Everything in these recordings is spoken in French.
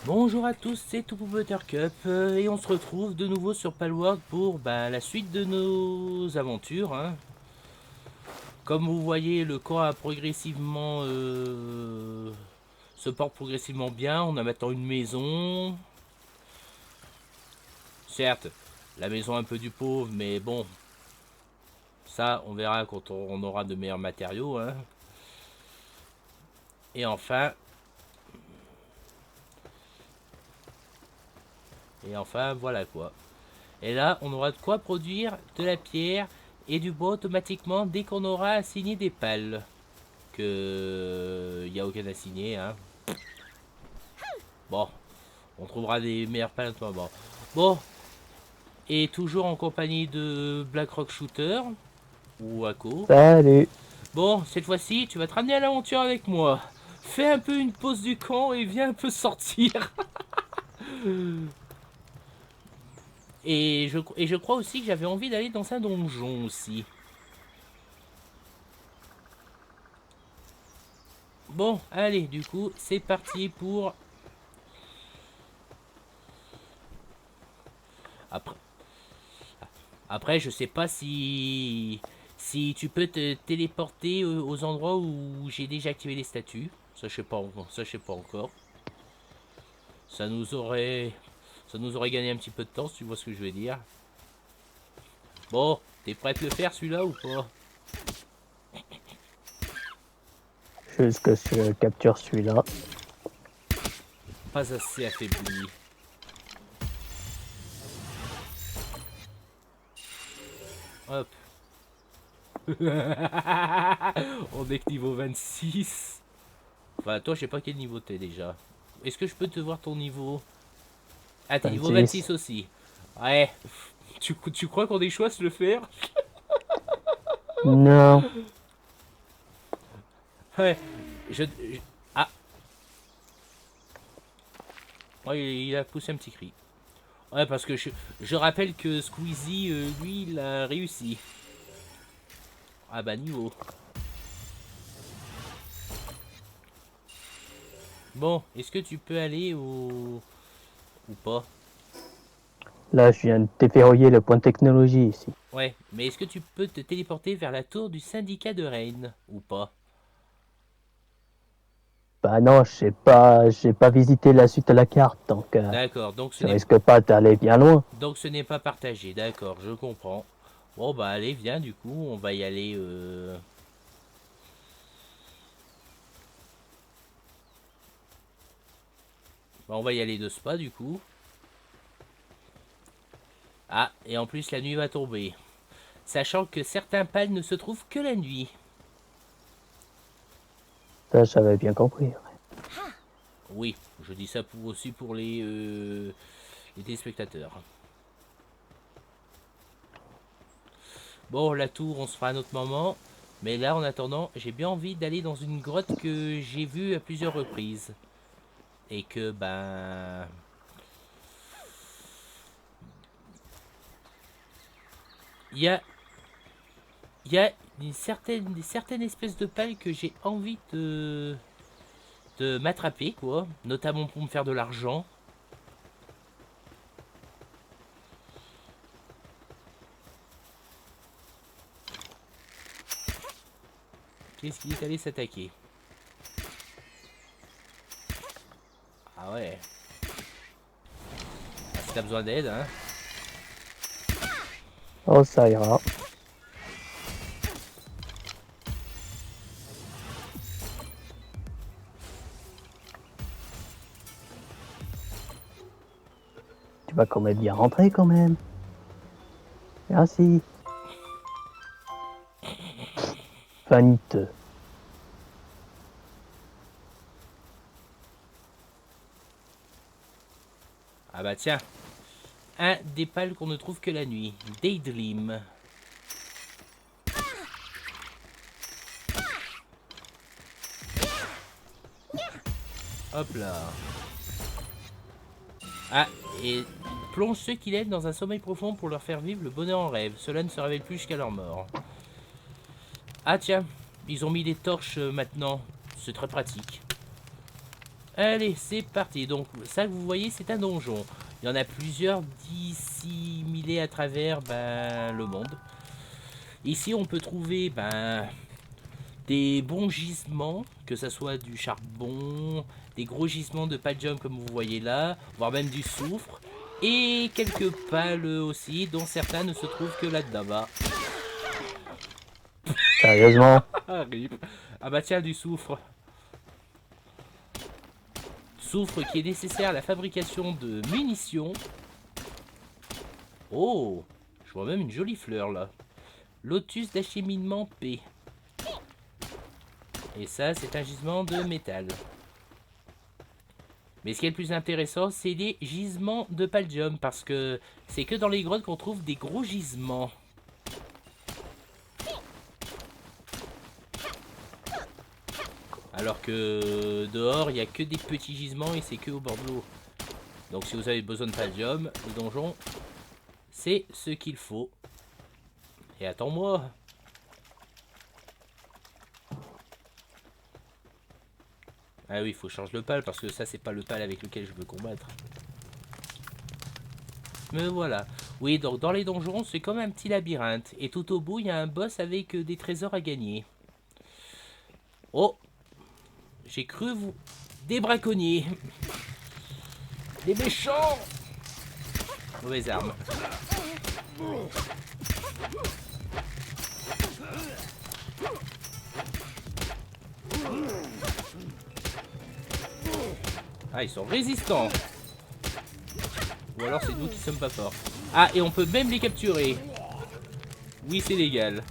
Bonjour à tous, c'est Topo Buttercup et on se retrouve de nouveau sur Palworld pour la suite de nos aventures. Comme vous voyez, le camp a progressivement se porte progressivement bien. On a maintenant une maison. Certes, la maison un peu du pauvre, mais bon, ça on verra quand on aura de meilleurs matériaux. Et enfin, voilà quoi. Et là, on aura de quoi produire de la pierre et du bois automatiquement dès qu'on aura assigné des pales. Que il n'y a aucun assigné. Bon, on trouvera des meilleures pales à tout moment. Bon, et toujours en compagnie de Blackrock Shooter ou Ako. Salut. Bon, cette fois-ci, tu vas te ramener à l'aventure avec moi. Fais un peu une pause du camp et viens un peu sortir. Et je crois aussi que j'avais envie d'aller dans un donjon aussi. Bon, allez, du coup, c'est parti pour... Après, après, je sais pas si tu peux te téléporter aux endroits où j'ai déjà activé les statues. Ça, je sais pas, ça, je sais pas encore. Ça nous aurait, ça nous aurait gagné un petit peu de temps, si tu vois ce que je veux dire. Bon, t'es prêt à le faire celui-là ou pas? Juste que je capture celui-là. Pas assez affaibli. Hop. On est que niveau 26. Enfin, toi, je sais pas quel niveau t'es déjà. Est-ce que je peux te voir ton niveau? Ah, t'es niveau 26. 26 aussi. Ouais. Tu crois qu'on est choix à se le faire? Non. Ouais. Ah. Ouais, il a poussé un petit cri. Ouais, parce que je rappelle que Squeezie, lui, il a réussi. Ah bah, niveau. Bon, est-ce que tu peux aller au... ou pas? Là, je viens de déverrouiller le point de technologie ici. Ouais, mais est-ce que tu peux te téléporter vers la tour du syndicat de Rennes ou pas? Bah non, j'ai pas visité la suite de la carte, donc D'accord, je risque pas d'aller bien loin. donc ce n'est pas partagé. D'accord, je comprends. Bon bah allez, viens du coup, on va y aller. Bah, on va y aller de ce pas du coup. Ah, et en plus la nuit va tomber. Sachant que certains pales ne se trouvent que la nuit. Ça, j'avais bien compris. Oui, je dis ça aussi pour les téléspectateurs. Bon, la tour, on se fera à un autre moment. Mais là, en attendant, j'ai bien envie d'aller dans une grotte que j'ai vue à plusieurs reprises. Et que, il y a, il y a une certaine espèce de pale que j'ai envie de m'attraper, quoi. Notamment pour me faire de l'argent. Qu'est-ce qu'il est allé s'attaquer? Ah ouais. Ah, si t'as besoin d'aide, hein. Oh, ça ira. Tu vas quand même bien rentrer quand même. Merci. Vaniteux. Ah bah tiens. Un des pales qu'on ne trouve que la nuit. Daydream. Hop là. Ah, et plonge ceux qui l'aident dans un sommeil profond pour leur faire vivre le bonheur en rêve. Cela ne se révèle plus jusqu'à leur mort. Ah tiens, ils ont mis des torches maintenant. C'est très pratique. Allez, c'est parti. Donc ça que vous voyez, c'est un donjon. Il y en a plusieurs dissimulés à travers le monde. Ici, on peut trouver des bons gisements, que ce soit du charbon, des gros gisements de paldium comme vous voyez là, voire même du soufre, et quelques pales aussi, dont certains ne se trouvent que là-dedans. Sérieusement? Arrive. Ah bah tiens, du soufre. Soufre qui est nécessaire à la fabrication de munitions. Oh, je vois même une jolie fleur là. Lotus d'acheminement P. Et ça, c'est un gisement de métal. Mais ce qui est le plus intéressant, c'est les gisements de paldium. Parce que c'est que dans les grottes qu'on trouve des gros gisements. Alors que dehors, il n'y a que des petits gisements et c'est que au bord de l'eau. Donc si vous avez besoin de paldium, le donjon, c'est ce qu'il faut. Et attends-moi. Ah oui, il faut changer le pal parce que ça, c'est pas le pal avec lequel je veux combattre. Mais voilà. Oui, donc dans les donjons, c'est comme un petit labyrinthe. Et tout au bout, il y a un boss avec des trésors à gagner. Oh! J'ai cru vous... Des braconniers. Des méchants. Mauvaise arme. Ah, ils sont résistants. Ou alors c'est nous qui sommes pas forts. Ah, et on peut même les capturer. Oui, c'est légal.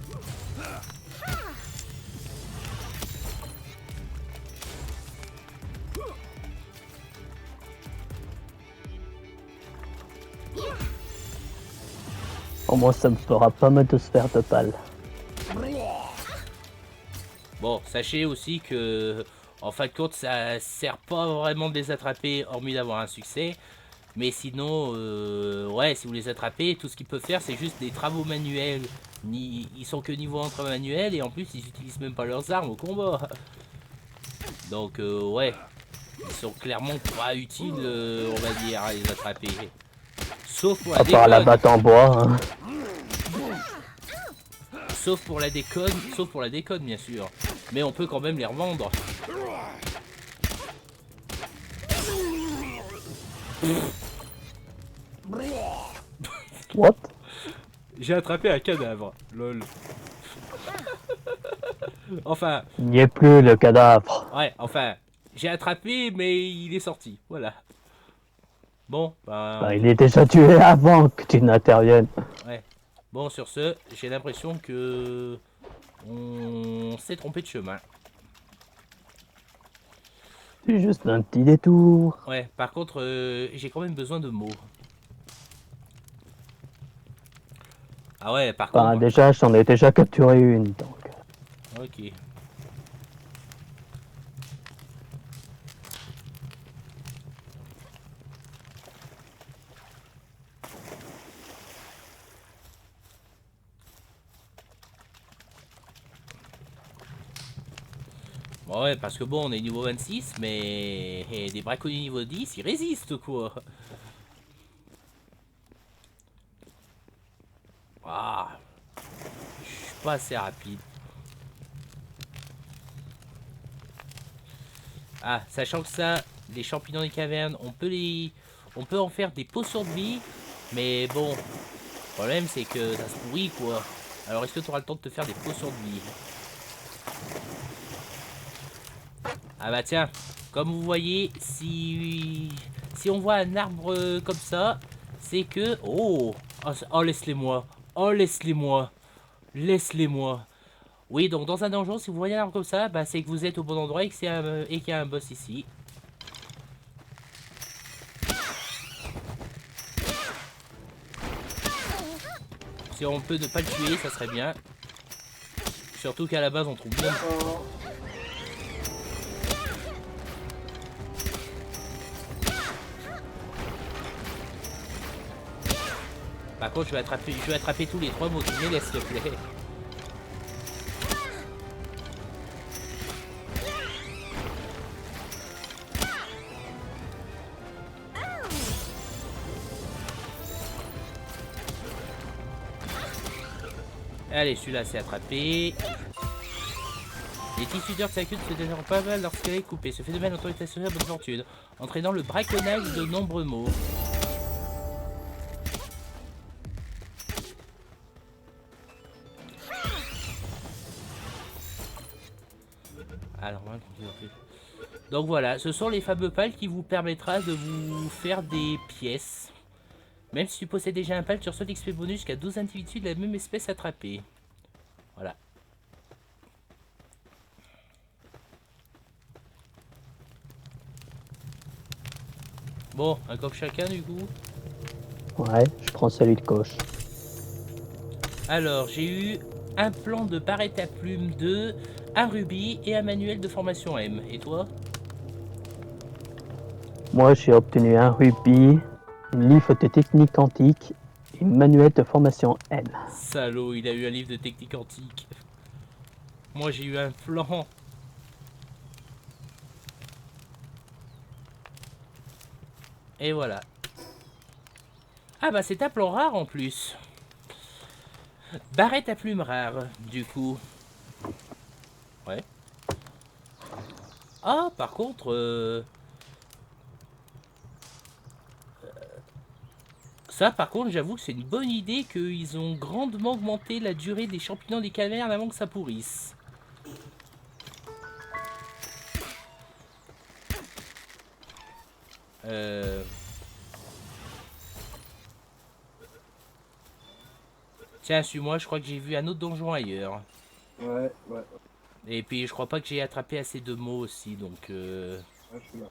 Au moins, ça me fera pas mal de sphères de pal. Bon, sachez aussi que, en fin de compte, ça sert pas vraiment de les attraper, hormis d'avoir un succès. Mais sinon, ouais, si vous les attrapez, tout ce qu'ils peuvent faire, c'est juste des travaux manuels. Ils sont que niveau entre manuel et en plus, ils utilisent même pas leurs armes au combat. Donc, ouais, ils sont clairement pas utiles, on va dire, à les attraper. Sauf pour la À part la déconne. batte en bois. Hein. Sauf pour la déconne, bien sûr. Mais on peut quand même les revendre. What? J'ai attrapé un cadavre, lol. Enfin, Il n'y est plus le cadavre. ouais, enfin, j'ai attrapé, mais il est sorti, voilà. Bon, Bah, il est déjà tué avant que tu n'interviennes. ouais. Bon, sur ce, j'ai l'impression que on s'est trompé de chemin. C'est juste un petit détour. Ouais, par contre, j'ai quand même besoin de mots. Ah ouais, par Enfin, contre... déjà, j'en ai déjà capturé une, donc. Ok. Bon, ouais, parce que bon, on est niveau 26, mais et des braconniers niveau 10, ils résistent, quoi. Ah, je suis pas assez rapide. Ah, sachant que ça, les champignons des cavernes, on peut en faire des potions de vie, mais bon, le problème c'est que ça se pourrit, quoi. Alors, est-ce que tu auras le temps de te faire des potions de vie? Ah bah tiens, comme vous voyez, si on voit un arbre comme ça, c'est que... Oh, oh laisse-les-moi. Oh, laisse-les-moi. Laisse-les-moi. Oui, donc dans un donjon, si vous voyez un arbre comme ça, bah, c'est que vous êtes au bon endroit et qu'il y a un boss ici. Si on peut ne pas le tuer, ça serait bien. Surtout qu'à la base, on trouve bien... Par contre, je vais attraper tous les 3 mots qui me laissent, s'il te plaît. Allez, celui-là c'est attrapé. Les tissus d'heures de sa queue se détendent pas mal lorsqu'elle est coupée. Ce phénomène est associé à bonne fortune, entraînant le braconnage de nombreux mots. Alors, donc voilà, ce sont les fameux pales qui vous permettra de vous faire des pièces. Même si tu possèdes déjà un pal, tu reçois l'XP bonus jusqu'à 12 individus de la même espèce attrapés. Voilà. Bon, un coq chacun du coup. Ouais, je prends celui de gauche. Alors, j'ai eu un plan de barrette à plumes 2, un rubis et un manuel de formation M. Et toi? Moi, j'ai obtenu un rubis, une livre de technique quantique et une manuel de formation M. Salaud, il a eu un livre de technique antique. Moi, j'ai eu un plan. Et voilà. Ah bah c'est un plan rare en plus. Barrette à plumes rare, du coup. Ouais. Ah, par contre... Ça, par contre, j'avoue que c'est une bonne idée qu'ils ont grandement augmenté la durée des champignons des cavernes avant que ça pourrisse. Tiens, suis-moi, je crois que j'ai vu un autre donjon ailleurs. Ouais, ouais. Et puis, je crois pas que j'ai attrapé assez de mots aussi, donc... Ouais, je suis là.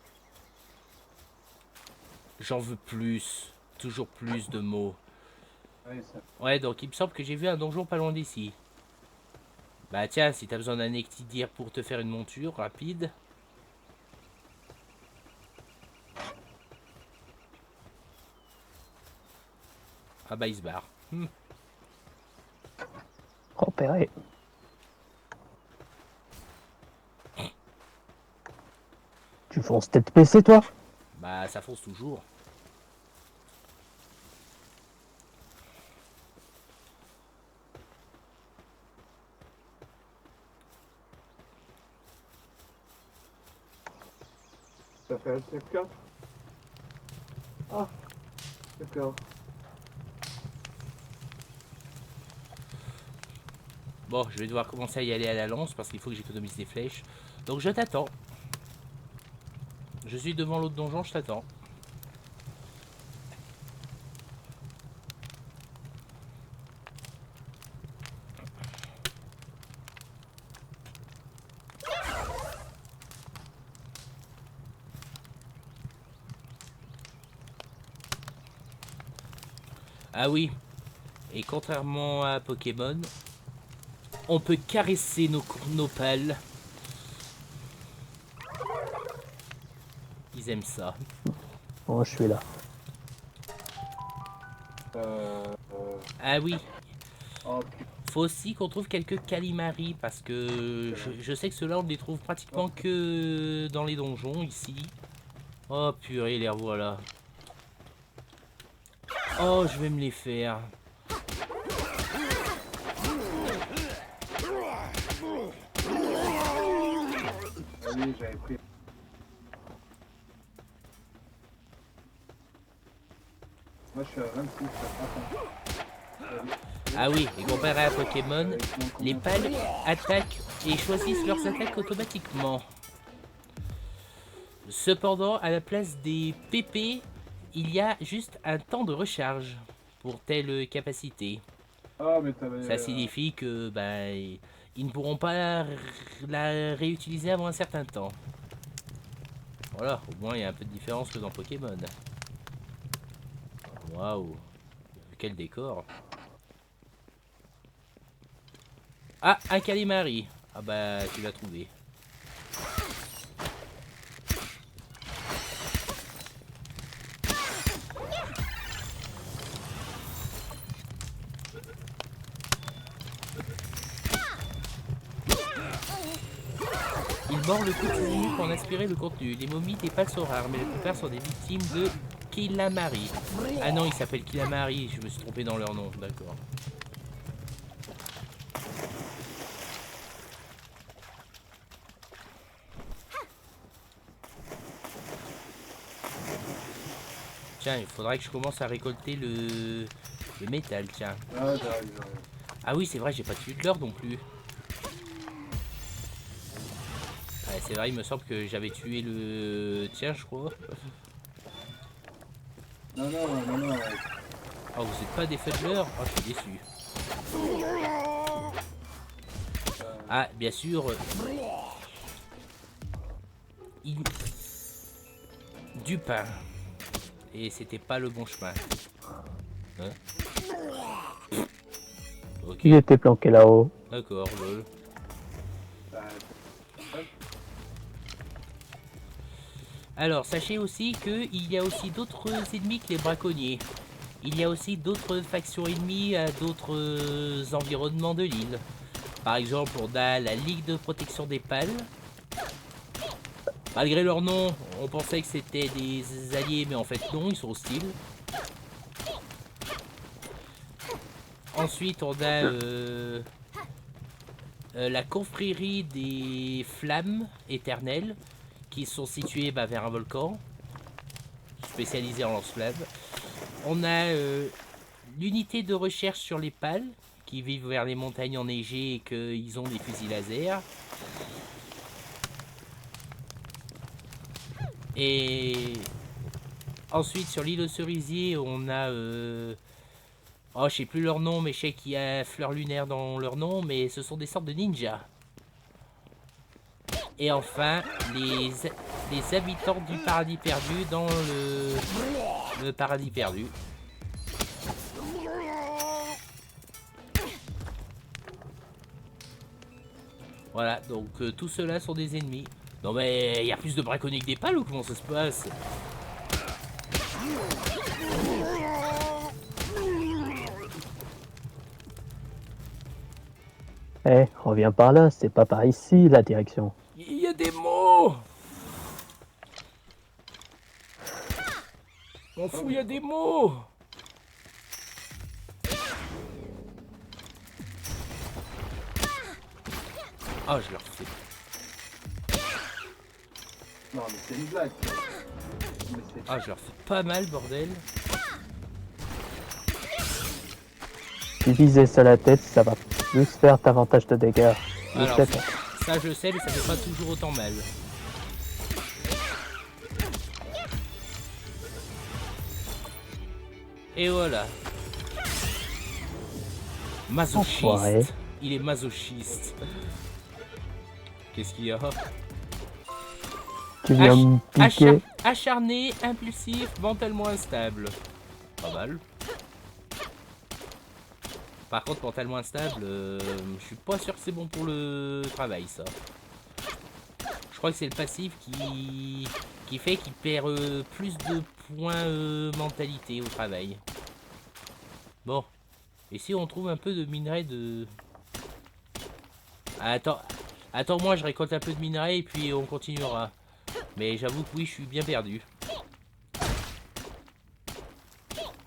J'en veux plus. Toujours plus de mots. Ouais, ça. Ouais, donc il me semble que j'ai vu un donjon pas loin d'ici. Bah tiens, si t'as besoin d'un Ectidir pour te faire une monture rapide. Ah bah il se barre. Repéré. Tu fonces tête PC, toi? Bah ça fonce toujours. Ça fait un FK. Ah, d'accord. Bon, je vais devoir commencer à y aller à la lance parce qu'il faut que j'économise des flèches. Donc je t'attends. Je suis devant l'autre donjon, je t'attends. Ah oui, et contrairement à Pokémon, on peut caresser nos pales. Ils aiment ça. Bon, je suis là. Ah oui, Oh, faut aussi qu'on trouve quelques Calimari parce que je sais que ceux-là on ne les trouve pratiquement que dans les donjons ici. Oh purée, les revoilà. Oh, je vais me les faire. oui, j'avais pris. Moi, je suis à 26. Ah oui, et comparé à Pokémon, les pales attaquent et choisissent leurs attaques automatiquement. Cependant, à la place des PP, il y a juste un temps de recharge pour telle capacité. Ah, mais t'avais. Ça signifie que ils ne pourront pas la réutiliser avant un certain temps. Voilà, au moins il y a un peu de différence que dans Pokémon. Waouh, quel décor. Ah, un Calimari. Ah bah, tu l'as trouvé. Il mord le coup de ses ennemis pour en aspirer le contenu. Les momies des pales sont rares, mais la plupart sont des victimes de Kilamari. Ah non, il s'appelle Kilamari, je me suis trompé dans leur nom, d'accord. Tiens, il faudrait que je commence à récolter le métal, tiens. Ah, j'arrive. Ah oui, c'est vrai, j'ai pas tué de l'or non plus. Ouais, c'est vrai, il me semble que j'avais tué le... Tiens, je crois. Non. Oh, vous êtes pas des feux de l'or? Oh, je suis déçu. Ah, bien sûr. Du pain. Et c'était pas le bon chemin. Hein? Ok, Il était planqué là-haut. d'accord, lol. Alors, sachez aussi qu'il y a aussi d'autres ennemis que les braconniers. Il y a aussi d'autres factions ennemies à d'autres environnements de l'île. Par exemple, on a la Ligue de protection des pales. Malgré leur nom, on pensait que c'était des alliés, mais en fait non, ils sont hostiles. Ensuite, on a la confrérie des flammes éternelles, qui sont situées vers un volcan, spécialisé en lance-flammes. On a l'unité de recherche sur les pales, qui vivent vers les montagnes enneigées et qu'ils ont des fusils laser. Et ensuite, sur l'île aux cerisiers, on a... Oh, je sais plus leur nom, mais je sais qu'il y a fleur lunaire dans leur nom, mais ce sont des sortes de ninjas. Et enfin, les habitants du paradis perdu dans le paradis perdu. Voilà, donc tout cela sont des ennemis. Non mais il y a plus de braconniers que des pales ou comment ça se passe? Eh, reviens par là, c'est pas par ici la direction. Il y a des mots. M'en fous, il y a des mots. Ah, je leur fais. Non, mais c'est une blague. Ah, je leur fais pas mal, bordel. Si viser ça la tête, ça va plus faire davantage de dégâts. Alors, Je sais pas. ça je sais, mais ça fait pas toujours autant mal. Et voilà. Masochiste. Enfoiré. Il est masochiste. Qu'est-ce qu'il y a? Tu viens me piquer. Acharné, impulsif, mentalement instable. Pas mal. Par contre, mentalement instable, je suis pas sûr que c'est bon pour le travail, ça. Je crois que c'est le passif qui fait qu'il perd plus de points mentalité au travail. Bon. Et si on trouve un peu de minerai de... Attends, moi je récolte un peu de minerai et puis on continuera. Mais j'avoue que oui, je suis bien perdu.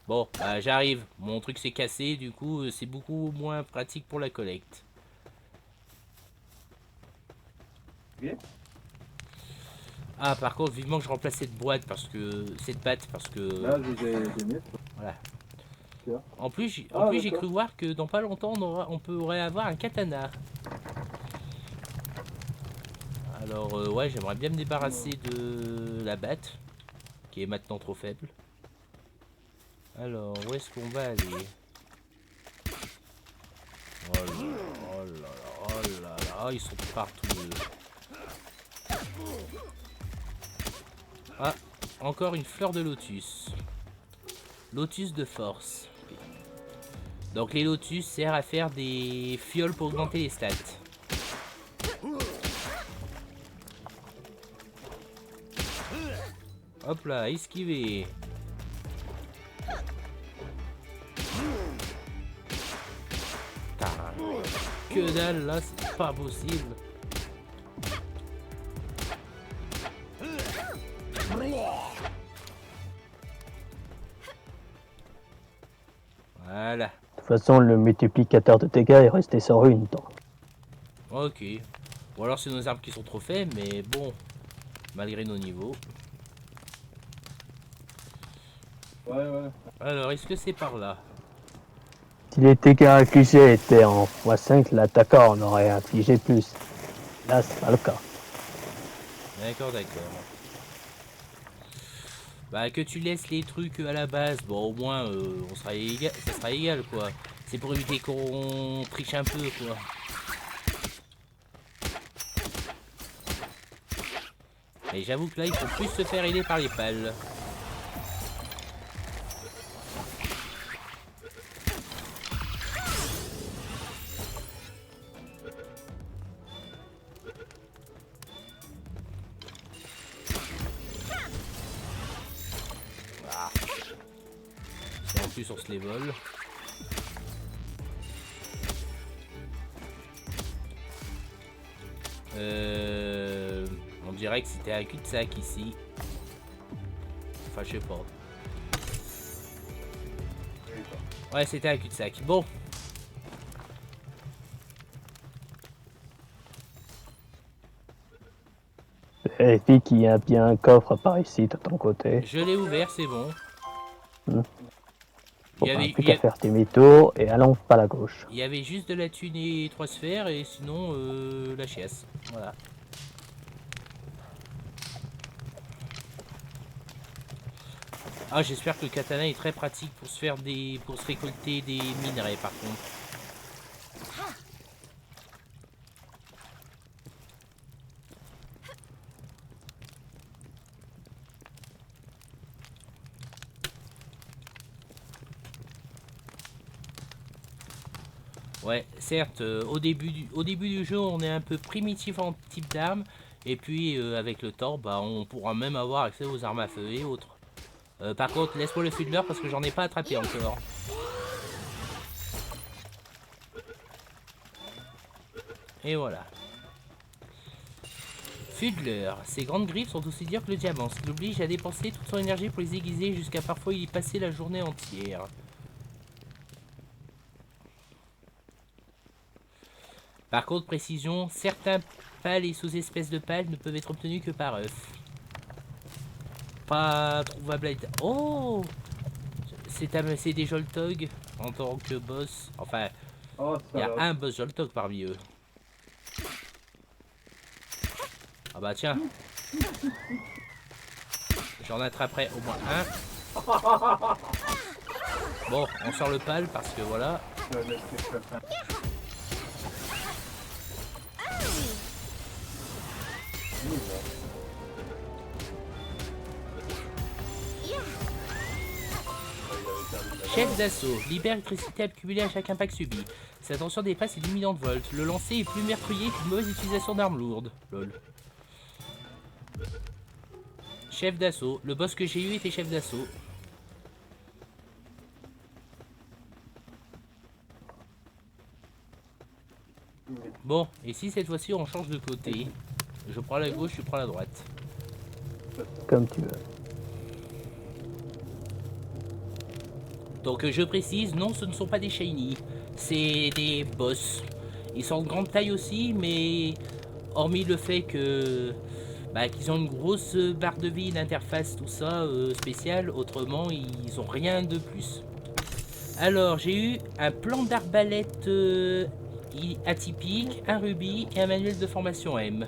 Bon, bah, j'arrive. Mon truc s'est cassé, du coup, c'est beaucoup moins pratique pour la collecte. Ok. Ah, par contre, vivement que je remplace cette boîte parce que... Cette batte parce que... Là, j'ai mis. Voilà. Tiens. En plus, j'ai d'accord. cru voir que dans pas longtemps, on pourrait avoir un katana. Alors, ouais, j'aimerais bien me débarrasser de la batte, qui est maintenant trop faible. Alors, où est-ce qu'on va aller? Oh là là, oh là là, oh là là, ils sont partout. Ah, encore une fleur de lotus. Lotus de force. Donc les lotus servent à faire des fioles pour augmenter les stats. Hop là, esquiver. Putain, que dalle là, c'est pas possible. Voilà. De toute façon, le multiplicateur de dégâts est resté sur une. Donc. Ok. Ou alors c'est nos armes qui sont trop faibles, mais bon, malgré nos niveaux. Ouais. Alors, est-ce que c'est par là? Si les dégâts infligés étaient en x5, l'attaquant en aurait infligé plus. Là, c'est pas le cas. D'accord, d'accord. Bah, que tu laisses les trucs à la base, bon, au moins, on sera égal, ça sera égal, quoi. C'est pour éviter qu'on triche un peu, quoi. Et j'avoue que là, il faut plus se faire aider par les pales. Ah. Et en plus, on se les vole. On dirait que c'était un cul-de-sac ici. Enfin, je sais pas. Ouais, c'était un cul-de-sac. Bon. Vérifie qu'il y a bien un coffre par ici de ton côté. Je l'ai ouvert, c'est bon. Faut plus qu'à faire demi-tour et allons pas à gauche. Il y avait juste de la thune et 3 sphères et sinon la chiasse. Voilà. Ah, j'espère que le katana est très pratique pour se faire des, pour se récolter des minerais par contre. Ouais, certes, au début du jeu, on est un peu primitif en type d'arme. Et puis, avec le temps, bah, on pourra même avoir accès aux armes à feu et autres. Par contre, laisse-moi le Fuddler parce que j'en ai pas attrapé encore. Et voilà. Fuddler. Ses grandes griffes sont aussi dures que le diamant, ce qui l'oblige à dépenser toute son énergie pour les aiguiser jusqu'à parfois y passer la journée entière. Par contre, précision, certains pales et sous-espèces de pales ne peuvent être obtenus que par œuf. Pas trouvable à... Oh, c'est des Joltog en tant que boss. Enfin, Oh, il y a salope. un boss Joltog parmi eux. Ah bah tiens. J'en attraperai au moins un. Bon, on sort le pal parce que voilà. Je vais laisser le faire. Chef d'assaut, libère l'électricité accumulée à chaque impact subi. Sa tension dépasse les 10 millions de volts. Le lancer est plus meurtrier qu'une mauvaise utilisation d'armes lourdes. Lol. Chef d'assaut. Le boss que j'ai eu était chef d'assaut. Bon, et si cette fois-ci on change de côté? Je prends la gauche, tu prends la droite. Comme tu veux. Donc je précise, non, ce ne sont pas des shiny. C'est des boss. Ils sont de grande taille aussi, mais hormis le fait que qu'ils ont une grosse barre de vie, une interface, tout ça spécial, autrement ils ont rien de plus. Alors j'ai eu un plan d'arbalète atypique, un rubis et un manuel de formation M.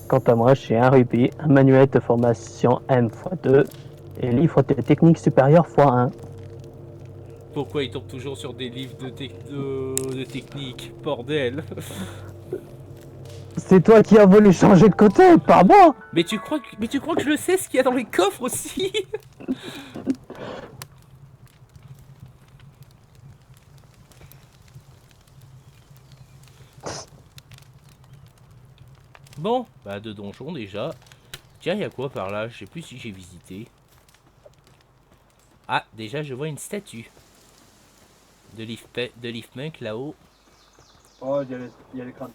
Quant à moi, j'ai un rubis, un manuel de formation M x2 et livre de technique supérieure x1. Pourquoi ils tombent toujours sur des livres de technique, bordel? C'est toi qui as voulu changer de côté, pas moi. Mais tu crois que je le sais ce qu'il y a dans les coffres aussi? Bon, bah deux donjons déjà. Tiens, il y a quoi par là? Je sais plus si j'ai visité. Ah, déjà je vois une statue de Leafmunk là-haut. Oh, il y a l'écran.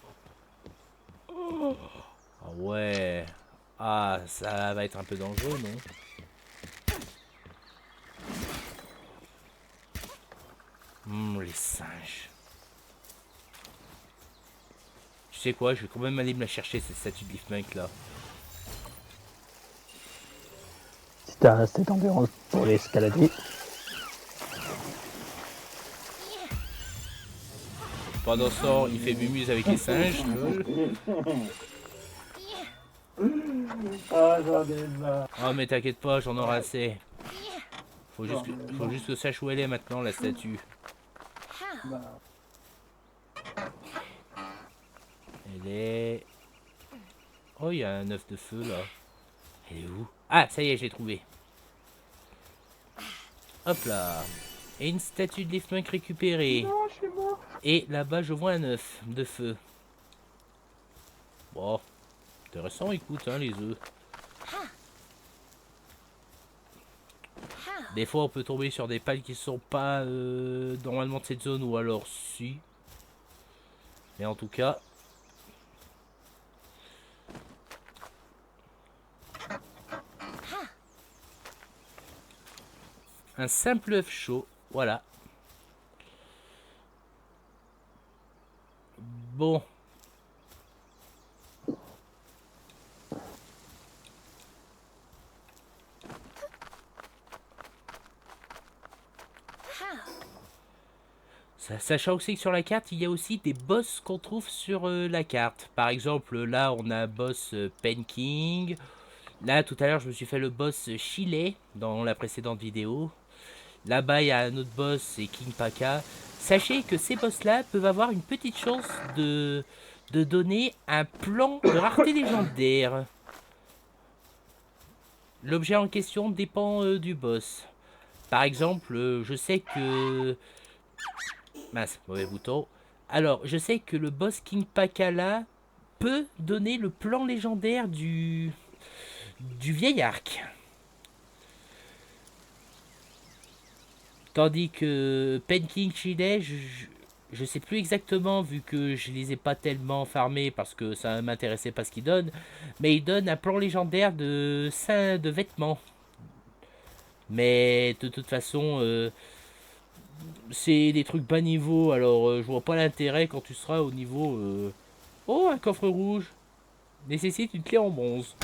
Ah ouais. Ah, ça va être un peu dangereux, non? Les singes. Tu sais quoi, je vais quand même aller me la chercher cette statue de Leafmunk là. t'as assez d'endurance pour l'escalader. Pendant ce temps, il fait mumuse avec les singes. Lol. Ah, j'en ai marre. Oh mais t'inquiète pas, j'en aurai assez. Faut juste que sache où elle est maintenant, la statue. Bah, Elle est... Oh, il y a un œuf de feu là. Elle est où? Ah, ça y est, j'ai trouvé. Hop là. Et une statue de Leafmunk récupérée. non, je suis mort. Et là-bas, je vois un œuf de feu. Bon, intéressant, écoute, hein, les œufs. Des fois, on peut tomber sur des pales qui sont pas normalement de cette zone, ou alors si. Mais en tout cas... Un simple œuf chaud, voilà. Bon. Sachant aussi que sur la carte, il y a aussi des boss qu'on trouve sur la carte. Par exemple, là, on a un boss Pen King. Là, tout à l'heure, je me suis fait le boss Chile dans la précédente vidéo. Là-bas, il y a un autre boss, c'est King Paka. Sachez que ces boss-là peuvent avoir une petite chance de donner un plan de rareté légendaire. L'objet en question dépend du boss. Par exemple, je sais que... Mince, mauvais bouton. Alors, je sais que le boss King Pakala peut donner le plan légendaire du vieil arc. Tandis que Pen King Chile, je sais plus exactement vu que je les ai pas tellement farmés parce que ça m'intéressait pas ce qu'il donne. Mais il donne un plan légendaire de vêtements. Mais de toute façon, c'est des trucs bas niveau. Alors je vois pas l'intérêt quand tu seras au niveau... Oh, un coffre rouge. Nécessite une clé en bronze.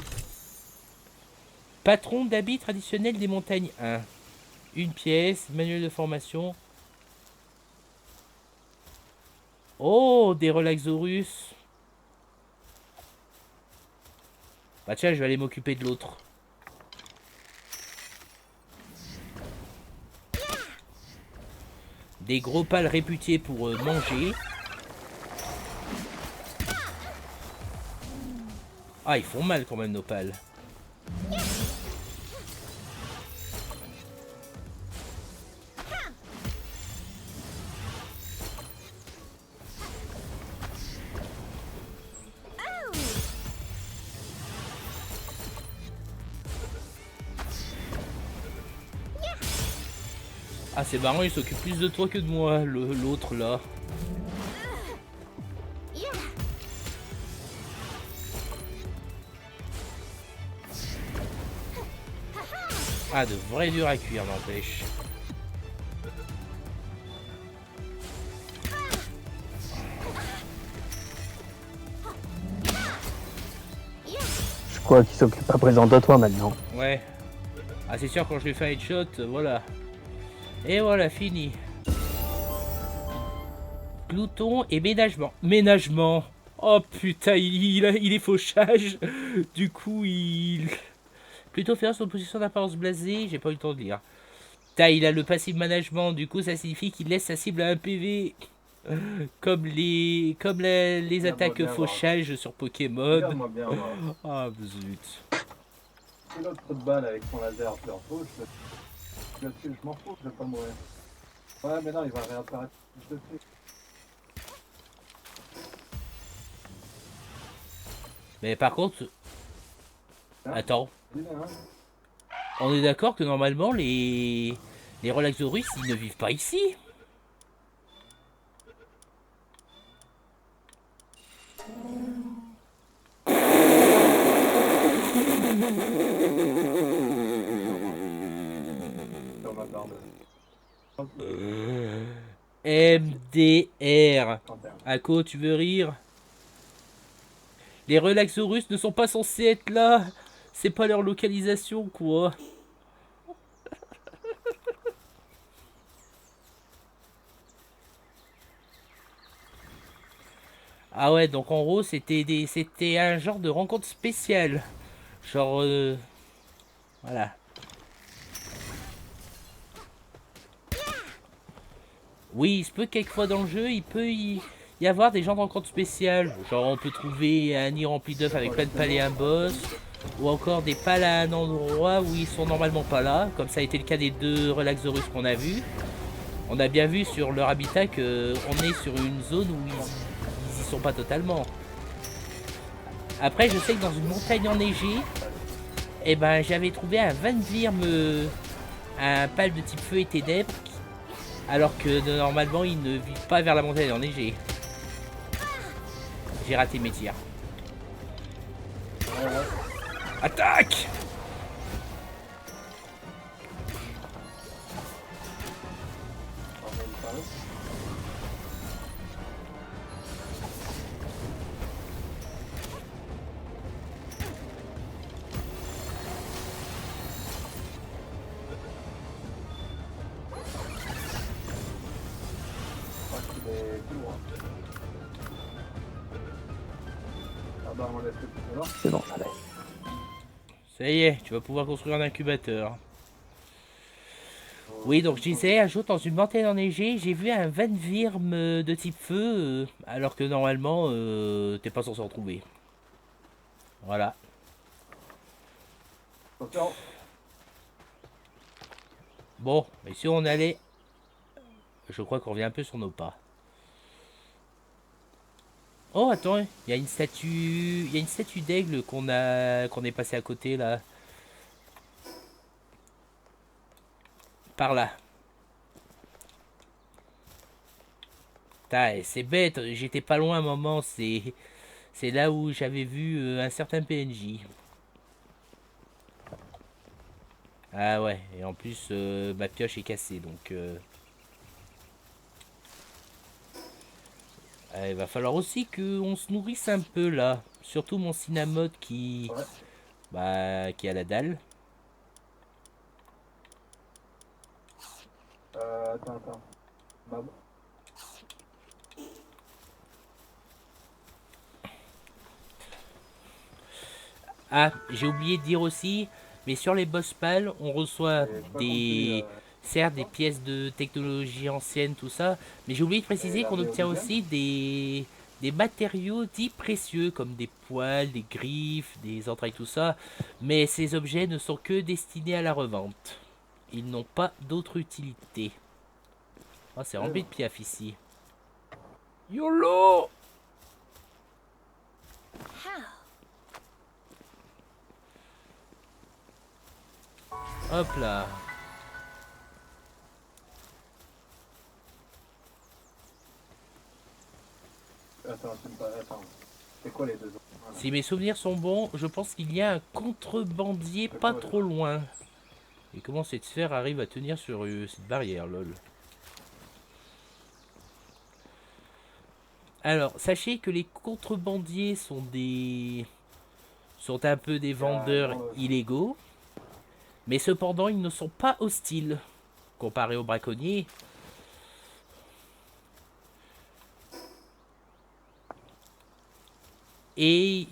Patron d'habit traditionnel des montagnes 1. Une pièce, manuel de formation. Oh, des Relaxorus. Bah tiens, je vais aller m'occuper de l'autre. Des gros pales réputés pour manger. Ah, ils font mal quand même nos pales. Ah, c'est marrant, il s'occupe plus de toi que de moi, l'autre là. Ah, de vrais durs à cuire, n'empêche. Je crois qu'il s'occupe à présent de toi maintenant. Ouais. Ah, c'est sûr, quand je lui fais un headshot, voilà. Et voilà, fini. Glouton et ménagement. Ménagement. Oh putain, il est fauchage. Du coup, il... Plutôt féroce en position d'apparence blasée. J'ai pas eu le temps de lire. Putain, il a le passif management. Du coup, ça signifie qu'il laisse sa cible à un PV. Comme les attaques fauchage sur Pokémon. Regarde-moi bien, moi. Ah, zut. C'est l'autre trou de balle avec son laser plein faux. Je m'en fous, je vais pas mourir. Ouais, mais non, il va réapparaître. Je le fais. Mais par contre... Attends. Dis-le, hein. On est d'accord que normalement, les Relaxorus, ils ne vivent pas ici. Sur ma barbe. MDR. 31. Ako, tu veux rire? Les Relaxorus ne sont pas censés être là. C'est pas leur localisation, quoi. Ah ouais, donc en gros, c'était un genre de rencontre spéciale. Genre, voilà. Oui, il se peut quelquefois dans le jeu, il peut y avoir des genres de rencontres spéciales. Genre, on peut trouver un nid rempli d'œufs avec plein de pales et un boss. Ou encore des pales à un endroit où ils sont normalement pas là. Comme ça a été le cas des 2 Relaxorus qu'on a vus. On a bien vu sur leur habitat qu'on est sur une zone où ils y sont pas totalement. Après, je sais que dans une montagne enneigée, eh ben, j'avais trouvé un Vanvirme, un pal de type feu et ténèbres, alors que normalement, ils ne vivent pas vers la montagne enneigée. J'ai raté mes tirs. Attaque! C'est bon, ça va. Ça y est, tu vas pouvoir construire un incubateur. Oui, donc je disais, un jour dans une montagne enneigée, j'ai vu un Vanvirme de type feu, alors que normalement, t'es pas censé en trouver. Voilà. Bon, et si on allait... Je crois qu'on revient un peu sur nos pas. Oh, attends, il y a une statue... Il y a une statue d'aigle qu'on est passé à côté, là. Par là. C'est bête, j'étais pas loin un moment, c'est là où j'avais vu un certain PNJ. Ah ouais, et en plus ma pioche est cassée, donc il va falloir aussi qu'on se nourrisse un peu là. Surtout mon Cinnamode qui a la dalle. Attends. Bah, Ah, j'ai oublié de dire aussi, mais sur les boss pals, on reçoit j'ai pas compris. certes des pièces de technologie ancienne, tout ça, mais j'ai oublié de Et préciser la qu'on obtient Néodymium aussi des matériaux dits précieux, comme des poils, des griffes, des entrailles, tout ça, mais ces objets ne sont que destinés à la revente. Ils n'ont pas d'autre utilité. Oh, c'est rempli de piafs ici. YOLO! Hop là. Attends. C'est quoi les deux autres? Si mes souvenirs sont bons, je pense qu'il y a un contrebandier pas trop loin. Et comment cette sphère arrive à tenir sur cette barrière, lol. Alors, sachez que les contrebandiers sont un peu des vendeurs illégaux, mais cependant ils ne sont pas hostiles comparé aux braconniers. Et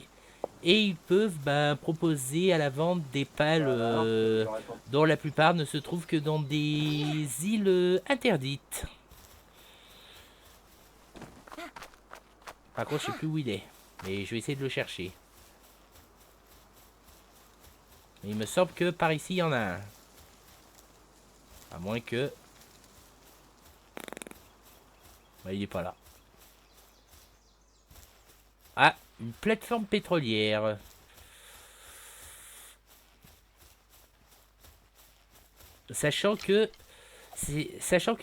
ils peuvent proposer à la vente des pales dont la plupart ne se trouvent que dans des îles interdites. Par contre, je sais plus où il est, mais je vais essayer de le chercher. Mais il me semble que par ici, il y en a un. À moins que... il est pas là. Ah, une plateforme pétrolière. Sachant que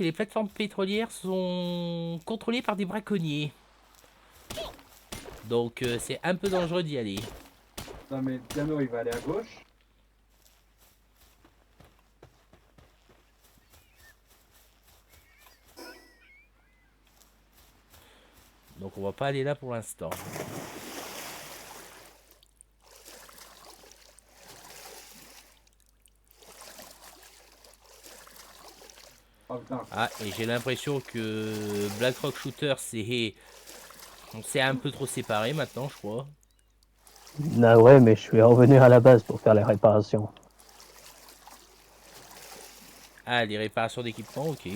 les plateformes pétrolières sont contrôlées par des braconniers. Donc c'est un peu dangereux d'y aller. Non, mais Diano, il va aller à gauche. Donc on va pas aller là pour l'instant. Oh putain. Ah, et j'ai l'impression que Black Rock Shooter On s'est un peu trop séparés maintenant, je crois. Ah ouais, mais je suis revenu à la base pour faire les réparations. Ah, les réparations d'équipement, ok.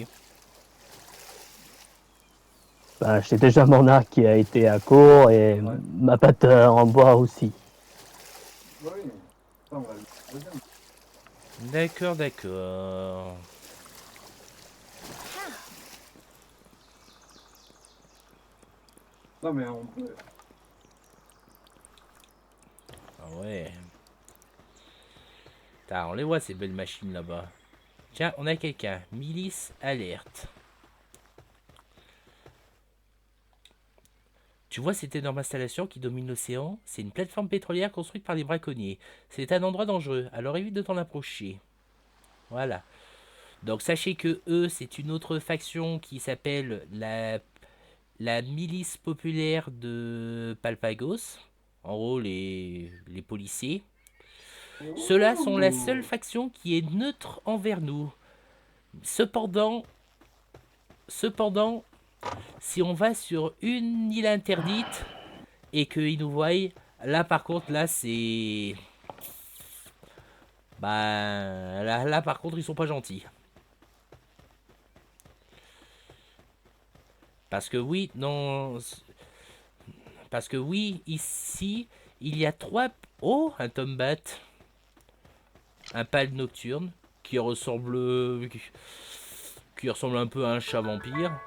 Ben, j'ai déjà mon arc qui a été à court et Ouais. ma patte en bois aussi. Oui. Ça, on va le deuxième. D'accord, d'accord. Non, mais on peut. Ah ouais. Putain, on les voit ces belles machines là-bas. Tiens, on a quelqu'un. Milice alerte. Tu vois cette énorme installation qui domine l'océan? C'est une plateforme pétrolière construite par des braconniers. C'est un endroit dangereux, alors évite de t'en approcher. Voilà. Donc sachez que eux, c'est une autre faction qui s'appelle la milice populaire de Palpagos. En gros, les policiers. Ceux-là sont la seule faction qui est neutre envers nous. Cependant, si on va sur une île interdite et qu'ils nous voient, là par contre, là c'est... Bah, là par contre, ils sont pas gentils. Parce que oui, non... Parce que oui, ici, il y a trois... Oh, un tombat. Un pâle nocturne qui ressemble un peu à un chat vampire.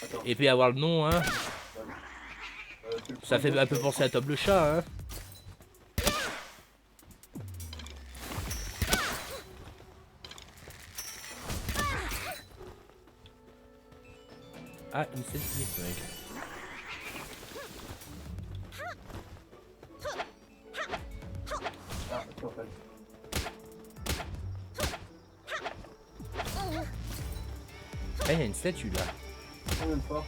Attends. Et puis avoir le nom, hein. Tu le Ça prends fait un peu gauche, penser à Tom le chat, hein. Ah, une sentinelle, mec. Ah, sur fait. Ah, il y a une statue là. Combien de force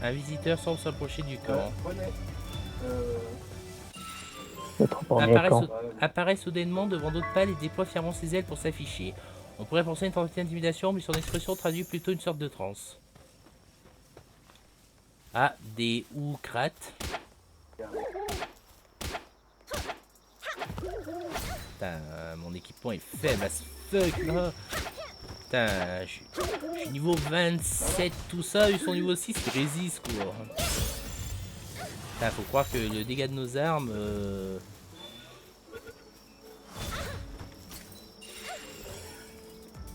Un visiteur semble s'approcher du camp. Prenez. Notre premier camp. Apparaît soudainement devant d'autres pales et déploie fièrement ses ailes pour s'afficher. On pourrait penser à une tentative d'intimidation, mais son expression traduit plutôt une sorte de transe. Ah, des Oukrat. Putain, mon équipement est faible as fuck là. Putain, je suis niveau 27, tout ça, ils sont niveau 6, ils résistent quoi. Putain, faut croire que le dégât de nos armes...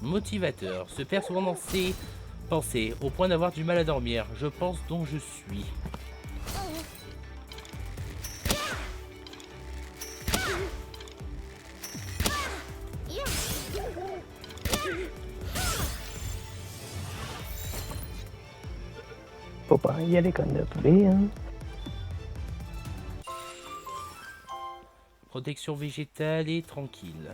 Motivateur, se perd souvent dans ses pensées, au point d'avoir du mal à dormir. Je pense donc je suis. Faut pas y aller comme de poulet, hein. Protection végétale et tranquille.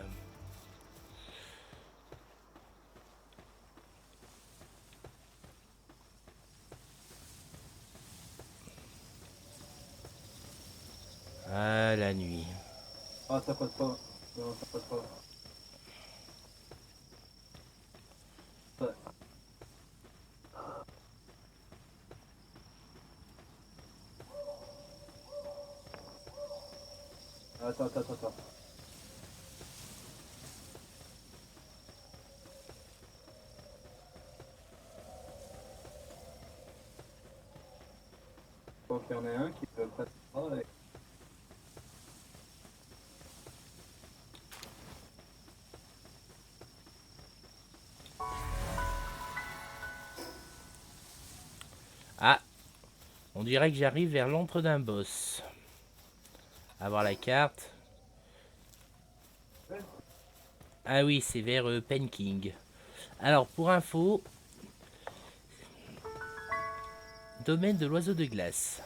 Ah, la nuit. Ah, ça passe pas. Non, ça passe pas. Ouais. Attends. Faut qu'il y en ait un qui peut passer pas avec. Ah, on dirait que j'arrive vers l'antre d'un boss. Avoir la carte. Ah oui, c'est vers Penking. Alors, pour info, domaine de l'oiseau de glace.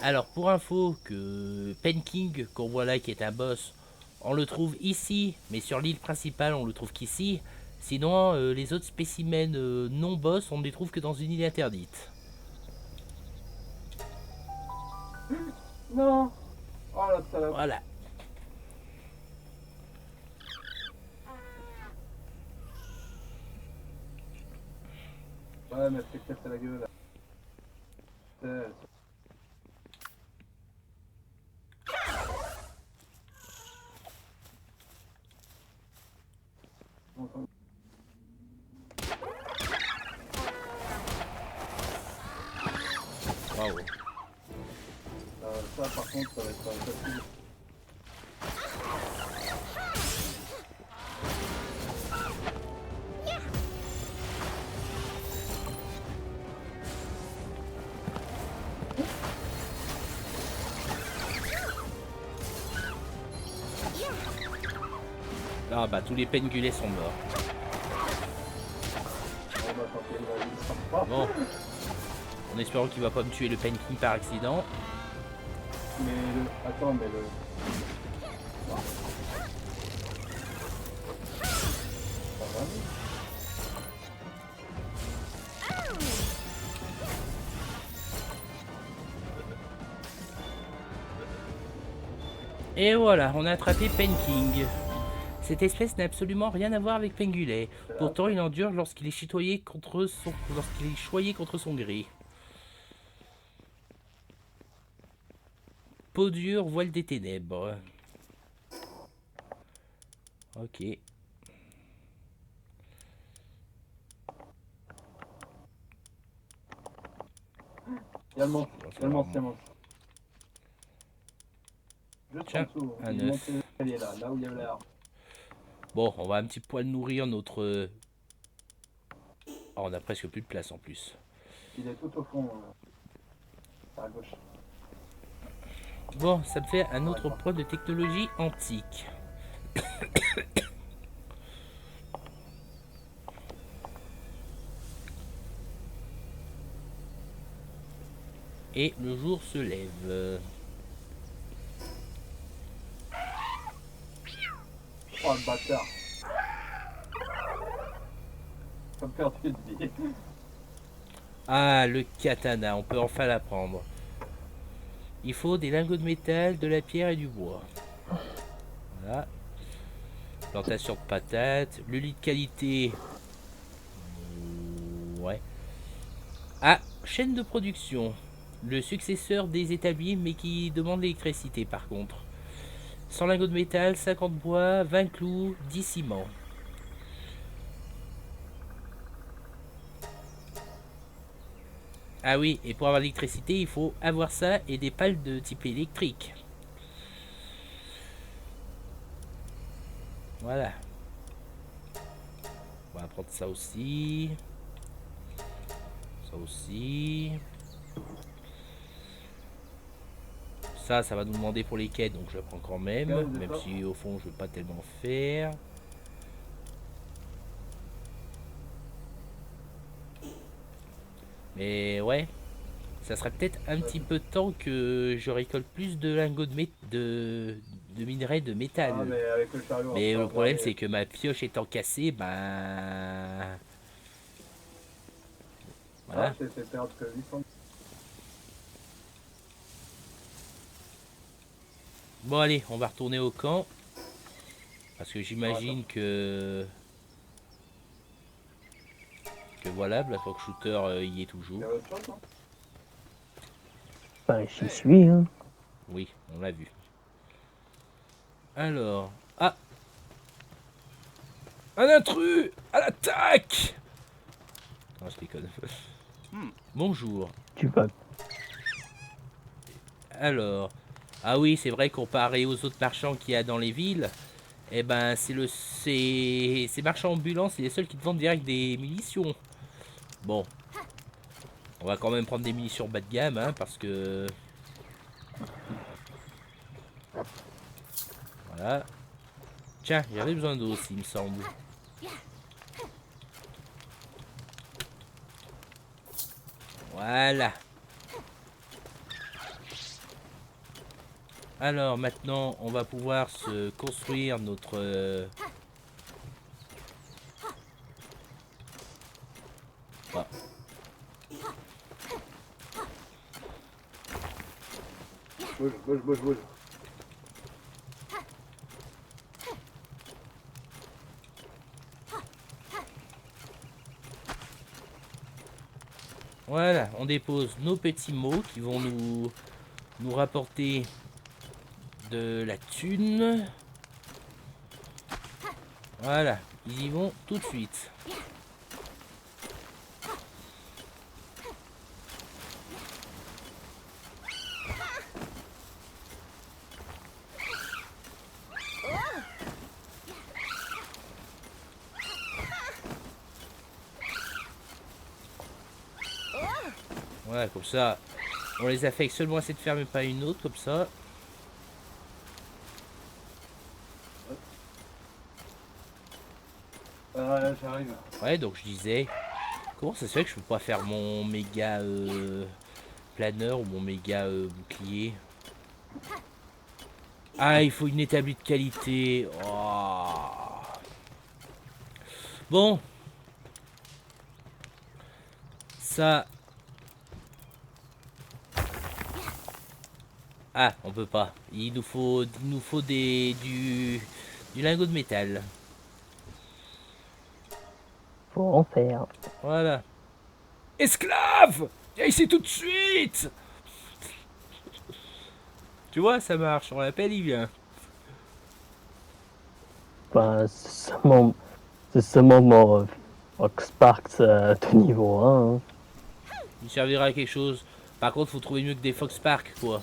Alors, pour info, que Penking, qu'on voit là, qui est un boss, on le trouve ici, mais sur l'île principale, on le trouve qu'ici. Sinon, les autres spécimens non boss, on ne les trouve que dans une île interdite. Non. Oh la salope. Voilà. Ouais, mais c'est cassé la gueule là. Bravo. Ça par contre, ça va être facile. Ah bah, tous les pengulets sont morts. On va tenter une valise. Bon. En espérant qu'il va pas me tuer le Penking par accident. Mais le. Attends, mais le. Ça va, mais... Et voilà, on a attrapé Penking. Cette espèce n'a absolument rien à voir avec Pengulet. Pourtant, il endure lorsqu'il est choyé contre son gré. Peau dure, voile des ténèbres. Ok. Il y a le monstre, il y a le monstre, il y a le monstre. Juste Tiens, en dessous, un il œuf. monte l'escalier là où il y avait l'air. Bon, on va un petit poil nourrir notre... Oh, on a presque plus de place en plus. Il est tout au fond, à gauche. Bon, ça me fait un autre point de technologie antique. Et le jour se lève. Oh le bâtard. Ça me fait un truc de vie. Ah, le katana, on peut enfin l'apprendre. Il faut des lingots de métal, de la pierre et du bois. Voilà. Plantation de patates. Le lit de qualité. Ouais. Ah, chaîne de production. Le successeur des établis, mais qui demande l'électricité par contre. 100 lingots de métal, 50 bois, 20 clous, 10 ciments. Ah oui, et pour avoir l'électricité, il faut avoir ça et des pales de type électrique. Voilà. On va prendre ça aussi. Ça aussi. Ça va nous demander pour les quêtes, donc je le prends quand même. Même si au fond, je veux pas tellement faire. Mais ouais. Ça serait peut-être un petit peu temps que je récolte plus de lingots de minerais de métal. Ah, mais avec le chariot, mais le problème, c'est que ma pioche étant cassée, ben... Voilà. Ah, c'est perdre que 800. Bon allez, on va retourner au camp. Parce que j'imagine que voilà, Black Rock Shooter y est toujours. Il y a autre chose, non? Ben, j'y suis, hein. Oui, on l'a vu. Alors... Ah, un intrus à l'attaque. Non, je déconne. Bonjour. Tu vas. Alors... Ah oui, c'est vrai, comparé aux autres marchands qu'il y a dans les villes, eh ben, ces marchands ambulants, c'est les seuls qui te vendent direct des munitions. Bon. On va quand même prendre des munitions bas de gamme, hein, parce que... Voilà. Tiens, j'avais besoin d'eau aussi, il me semble. Voilà. Alors maintenant, on va pouvoir se construire notre... Ah. Bouge, bouge, bouge, bouge. Voilà, on dépose nos petits mots qui vont nous rapporter de la thune. Voilà, ils y vont tout de suite. Voilà, comme ça, on les affecte seulement à cette ferme et pas à une autre, comme ça. J'arrive. Ouais, donc je disais, comment ça se fait que je peux pas faire mon méga planeur ou mon méga bouclier? Ah, il faut une établie de qualité. Oh. Bon. Ça... Ah, on peut pas. Il nous faut du lingot de métal. Faut en faire. Voilà. Esclave! Viens ici tout de suite! Tu vois, ça marche. On l'appelle, il vient. Ben, c'est seulement mon Fox de niveau 1. Hein. Il servira à quelque chose. Par contre, faut trouver mieux que des Fox Park, quoi.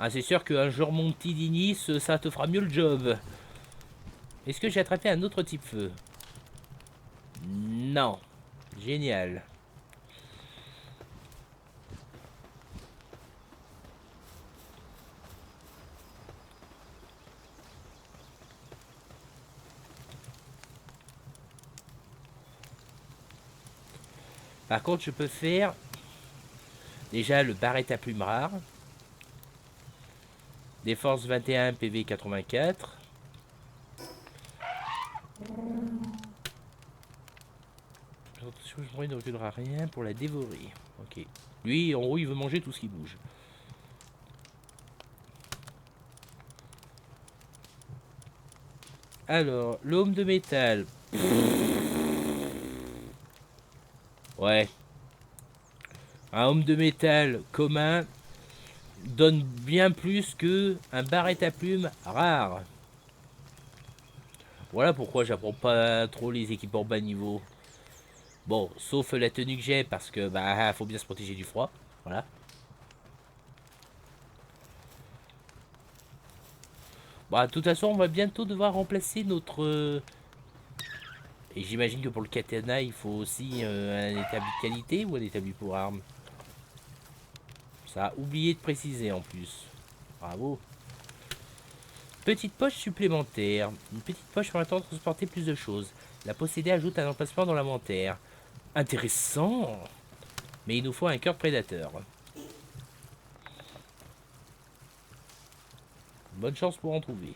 Ah, c'est sûr qu'un jour mon petit Dinis, ça te fera mieux le job. Est-ce que j'ai attrapé un autre type feu? Non. Génial. Par contre, je peux faire déjà le barrette à plume rare. Défense 21, PV 84. Attention, je ne reculera rien pour la dévorer. Ok. Lui, en haut, il veut manger tout ce qui bouge. Alors, l'homme de métal. Ouais. Un homme de métal commun donne bien plus que un barrette à plume rare. Voilà pourquoi j'apprends pas trop les équipements bas niveau. Bon, sauf la tenue que j'ai parce que bah faut bien se protéger du froid. Voilà. Bah de toute façon on va bientôt devoir remplacer notre... Et j'imagine que pour le katana il faut aussi un établi de qualité ou un établi pour armes. Ça a oublié de préciser en plus. Bravo. Petite poche supplémentaire. Une petite poche permettant de transporter plus de choses. La posséder ajoute un emplacement dans l'inventaire. Intéressant. Mais il nous faut un cœur de prédateur. Bonne chance pour en trouver.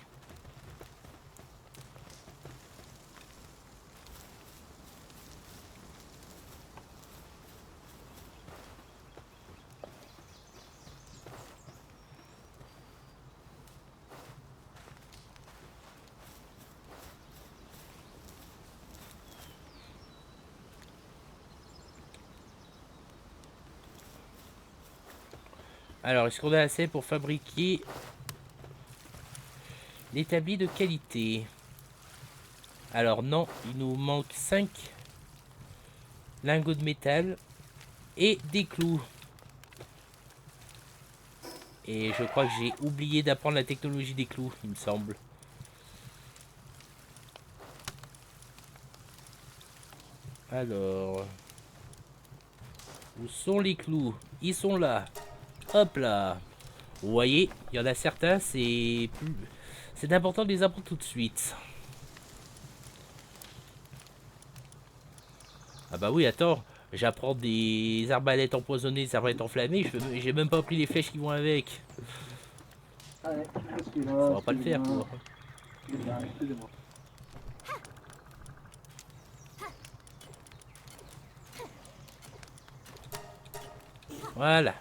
Alors, est-ce qu'on a assez pour fabriquer l'établi de qualité? Alors non, il nous manque 5 lingots de métal et des clous. Et je crois que j'ai oublié d'apprendre la technologie des clous, il me semble. Alors... Où sont les clous? Ils sont là. Hop là. Vous voyez, il y en a certains, c'est plus... C'est important de les apprendre tout de suite. Ah bah oui, attends. J'apprends des arbalètes empoisonnées, des arbalètes enflammées, j'ai même pas pris les flèches qui vont avec. Allez, je suis là, Faudra pas le faire quoi. Excusez-moi. Voilà.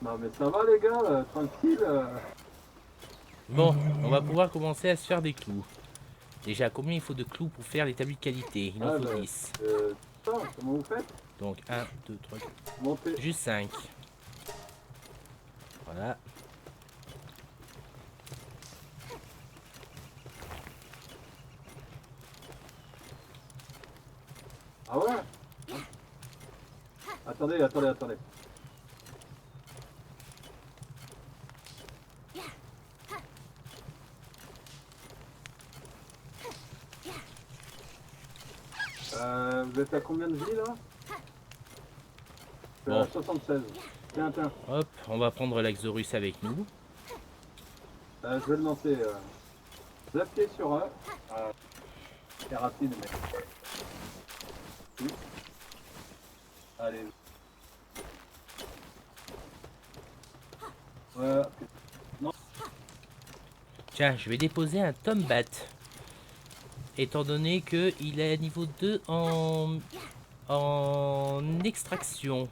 Non mais ça va les gars, tranquille. Bon, on va pouvoir commencer à se faire des clous. Déjà, combien il faut de clous pour faire l'établi de qualité? Il en faut 10. Ça, comment vous faites? Donc 1, 2, 3, Montez. juste 5. Voilà. Ah ouais? Attendez. Vous êtes à combien de vie là? Bon. 76. Tiens. Hop, on va prendre l'Axorus avec nous. Je vais le lancer. Vous appuyez sur E. C'est rapide mais. Oui. Allez. Tiens, je vais déposer un Tombat. Étant donné qu'il est à niveau 2 en extraction.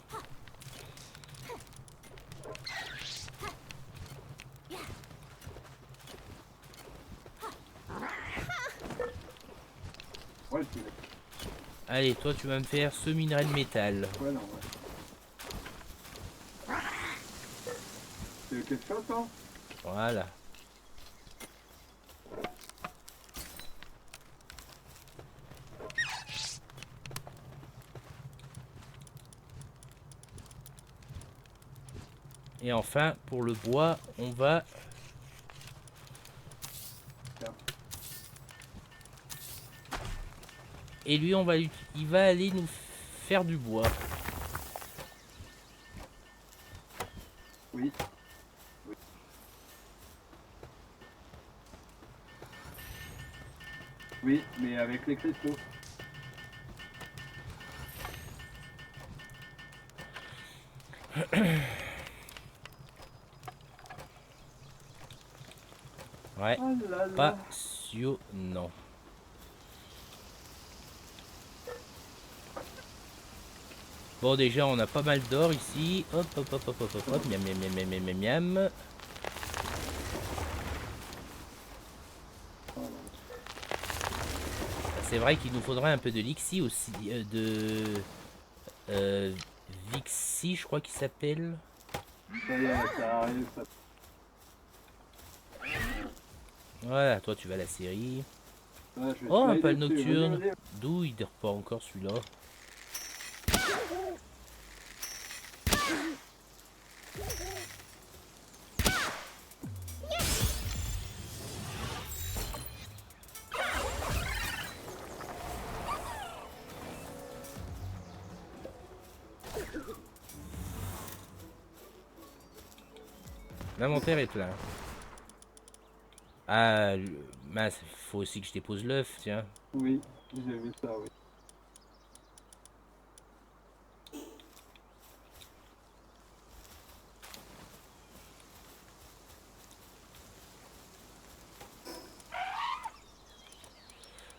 Ouais, Allez, toi tu vas me faire ce minerai de métal. ouais. C'est quelque chose hein? Voilà. Et enfin, pour le bois, on va... Et lui, il va aller nous faire du bois. Oui. Oui, mais avec les cristaux. Ouais, Oh là là. passionnant. Bon, déjà, on a pas mal d'or ici. Hop, miam, miam. C'est vrai qu'il nous faudrait un peu de Lixi aussi. Vixi, je crois qu'il s'appelle. Ça y est, ça arrive. Voilà, toi, tu vas à la série. Ouais, je vais Oh, un slider pal dessus. nocturne. Vas-y. D'où il dort pas encore celui-là? L'inventaire est plein. Ah, mince, faut aussi que je dépose l'œuf, tiens. Oui, j'ai vu ça, oui.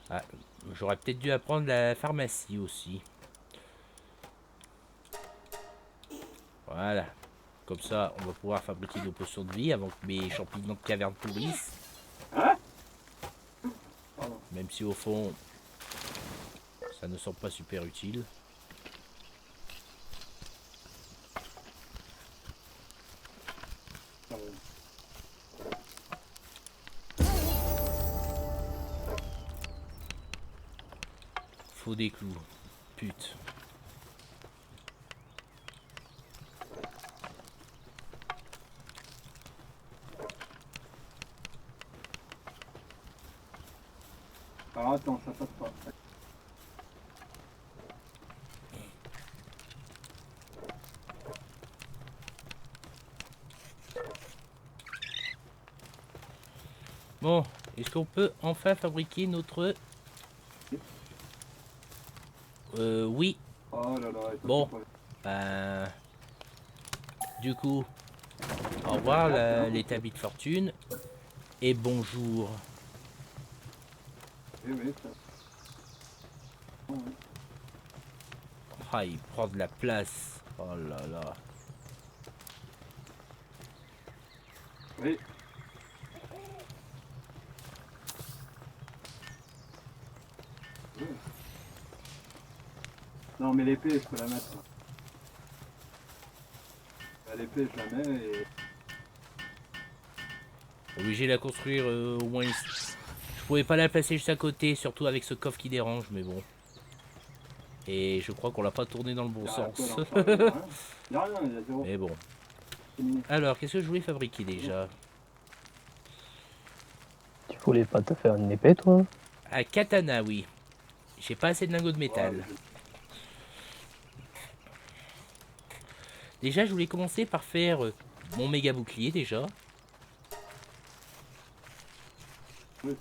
Ah, j'aurais peut-être dû apprendre la pharmacie aussi. Voilà. Comme ça, on va pouvoir fabriquer nos potions de vie avant que mes champignons de caverne pourrissent. Hein? Même si au fond, ça ne semble pas super utile. Faut des clous. Pute. Alors attends, ça passe pas. Bon, est-ce qu'on peut enfin fabriquer notre... oui. Oh là là, et ça, Bon. c'est pas- Ben... Du coup, au revoir l'établi de fortune. Et bonjour. Oui, ça. Oh, oui. Ah, il prend de la place. Oh là là. Oui. Oui. Non, mais l'épée, je peux la mettre. L'épée, je la mets et... Obligé de la construire au moins... Je pouvais pas la placer juste à côté, surtout avec ce coffre qui dérange, mais bon. Et je crois qu'on l'a pas tourné dans le bon Il y a quoi sens. dans ça? Il y a rien. Il y a rien, il y a zéro. Mais bon. Fini. Alors, qu'est-ce que je voulais fabriquer déjà? Tu voulais pas te faire une épée, toi? Ah, katana, oui. J'ai pas assez de lingots de Ouais, métal. mais Déjà, je voulais commencer par faire mon méga bouclier déjà. oui.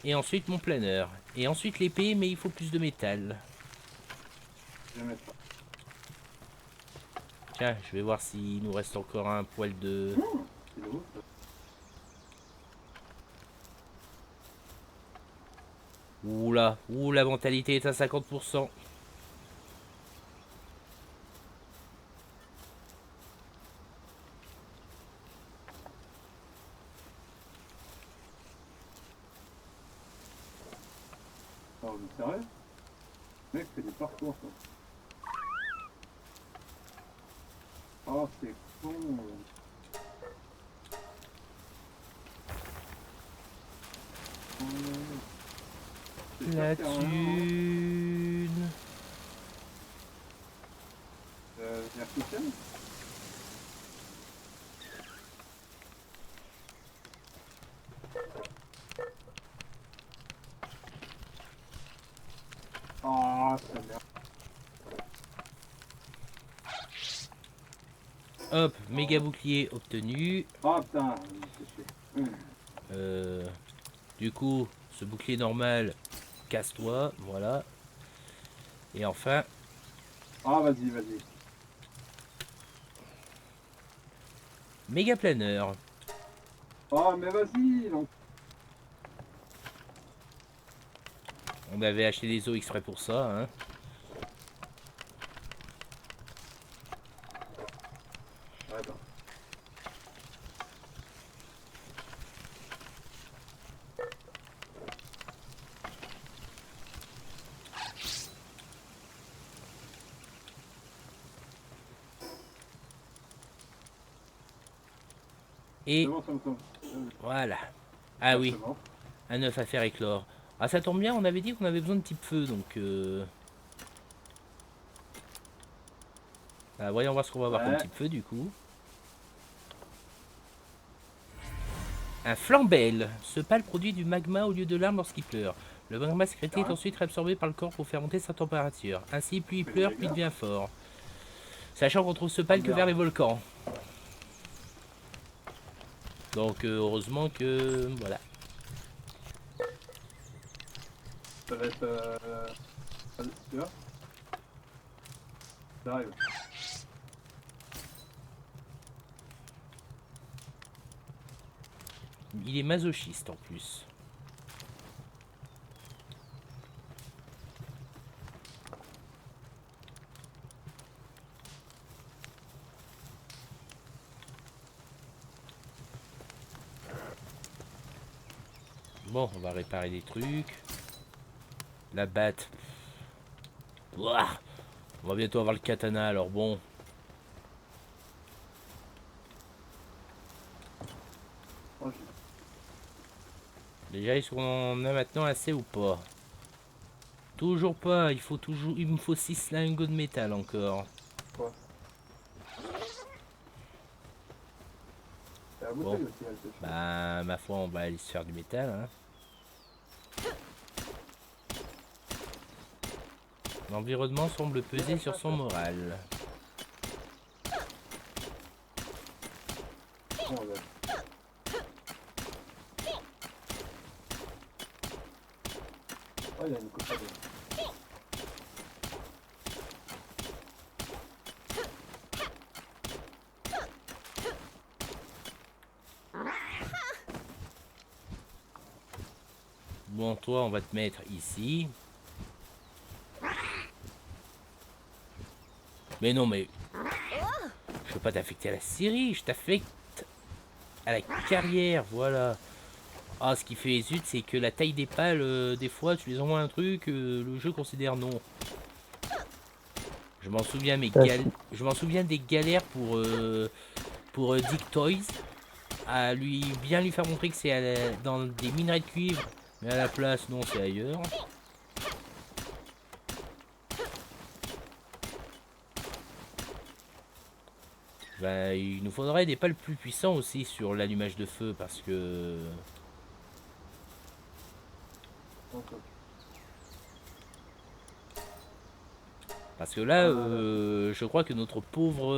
Et ensuite mon planeur. Et ensuite l'épée, mais il faut plus de métal. Je vais mettre ça. Tiens, je vais voir s'il nous reste encore un poil de... C'est lourd, ça. Oula, la mentalité est à 50%. Oh, mais sérieux? Le mec fait des parcours, ça. Oh, c'est con. Oh, c'est La ça, c'est un- thune. vertical? Oh, c'est bien. Hop, méga bouclier obtenu. Oh putain, c'est chier. Euh, du coup, ce bouclier normal, casse-toi, voilà. Et enfin, Ah, vas-y, vas-y. méga planeur. Oh, mais vas-y, donc. On avait acheté des os exprès pour ça, hein. Attends. Et C'est bon, ça me tombe. voilà. Ah oui, C'est bon. un œuf à faire éclore. Ah, ça tombe bien, on avait dit qu'on avait besoin de type feu, donc... Ah, voyons voir ce qu'on va avoir comme Ouais. type feu, du coup. Un flambelle. Ce pâle produit du magma au lieu de larmes lorsqu'il pleure. Le magma sécrété est ensuite réabsorbé par le corps pour faire monter sa température. Ainsi, plus il pleure, plus il devient fort. Sachant qu'on trouve ce pâle que vers les volcans. Donc, heureusement que... Voilà. Ça va être. Tu vois? Ça arrive. Il est masochiste en plus. Bon, on va réparer des trucs. La batte. Ouah, on va bientôt avoir le katana, alors bon. Oh, Déjà, est-ce qu'on en a maintenant assez ou pas? Toujours pas, il me faut 6 lingots de métal encore. quoi? C'est la Bon. bouteille aussi, elle te fait. Bah, ma foi, on va aller se faire du métal, hein. L'environnement semble peser sur son moral. fond, là. Oh, il y a une coupade. Bon, toi, on va te mettre ici. Mais non, mais... Je veux pas t'affecter à la série, je t'affecte à la carrière, voilà. Ah, ce qui fait zut, c'est que la taille des pales, des fois, tu les envoies un truc, le jeu considère non. Je m'en souviens, je m'en souviens des galères pour Dick Toys. À lui bien lui faire montrer que c'est dans des minerais de cuivre, mais à la place, non, c'est ailleurs. Bah, il nous faudrait des pales plus puissants aussi sur l'allumage de feu parce que... Parce que là, je crois que notre pauvre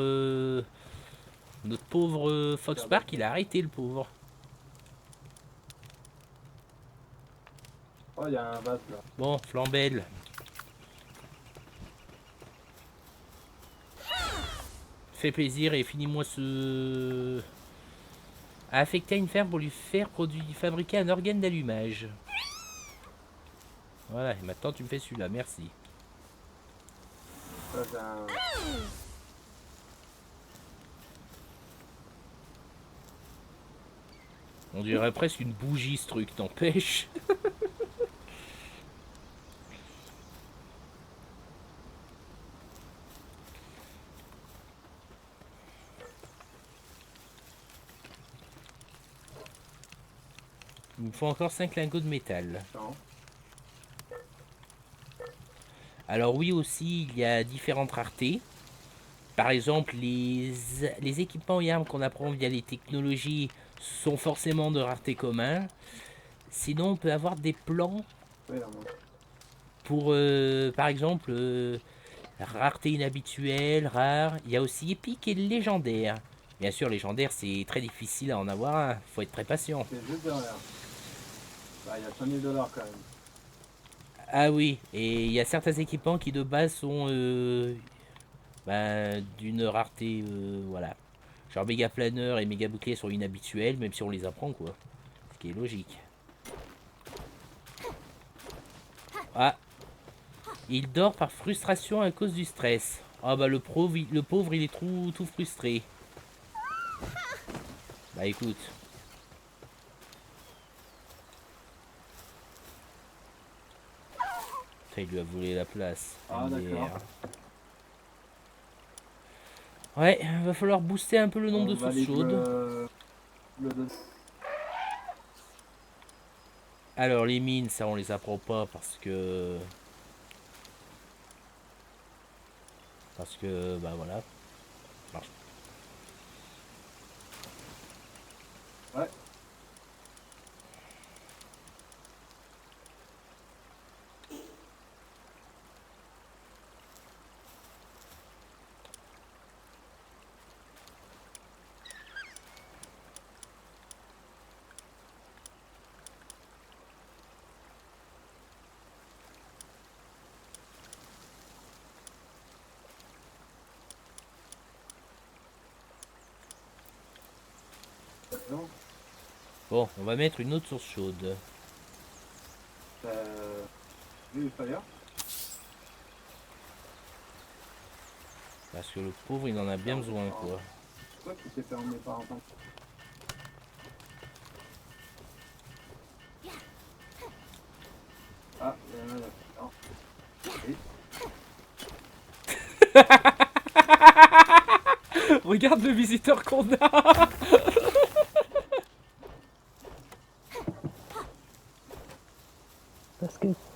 Fox Park, il a arrêté le pauvre. Oh, il y a un vase là. Bon, Flambelle. Fais plaisir et finis-moi ce... A affecter à une ferme pour lui faire fabriquer un organe d'allumage. Voilà, et maintenant tu me fais celui-là, merci. Ça, c'est un... On dirait presque une bougie ce truc, t'empêche. Il me faut encore 5 lingots de métal. Non. Alors oui aussi, il y a différentes raretés. Par exemple, les équipements et armes qu'on apprend via les technologies sont forcément de rareté commun. Sinon, on peut avoir des plans Oui, là, non. pour, par exemple, rareté inhabituelle, rare. Il y a aussi épique et légendaire. Bien sûr, légendaire, c'est très difficile à en avoir un. Faut être très patient. C'est juste derrière. Bah, il y a 100 000 $ quand même. Ah oui, et il y a certains équipements qui de base sont d'une rareté, voilà. Genre méga planeur et méga bouclier sont inhabituels, même si on les apprend, quoi. Ce qui est logique. Ah, il dort par frustration à cause du stress. Ah bah le pauvre, il est tout frustré. Bah écoute. Putain, il lui a volé la place. Ah, d'accord. Ouais, va falloir booster un peu le nombre de sources chaudes. Le... Alors les mines, ça on les apprend pas parce que... bah voilà. Marche. Ouais. Non. Bon, on va mettre une autre source chaude. Oui, fire. Parce que le pauvre, il en a bien besoin, quoi. Pourquoi tu t'es fermé par un temps? Ah, non. Oui. Regarde le visiteur qu'on a.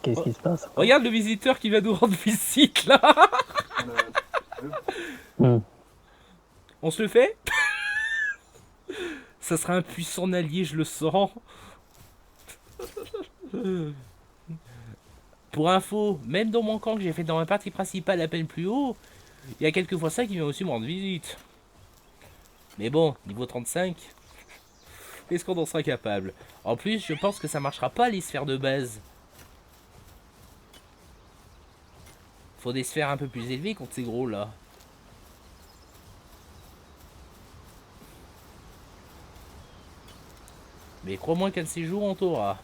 Qu'est-ce qui se passe? Regarde le visiteur qui va nous rendre visite, là. On se le fait? Ça sera un puissant allié, je le sens. Pour info, même dans mon camp que j'ai fait dans ma partie principale à peine plus haut, il y a quelques fois ça qui vient aussi me rendre visite. Mais bon, niveau 35, Est-ce qu'on en sera capable? En plus, je pense que ça marchera pas les sphères de base. Faut des sphères un peu plus élevées contre ces gros là. Mais crois-moi qu'un de ces jours, on t'aura.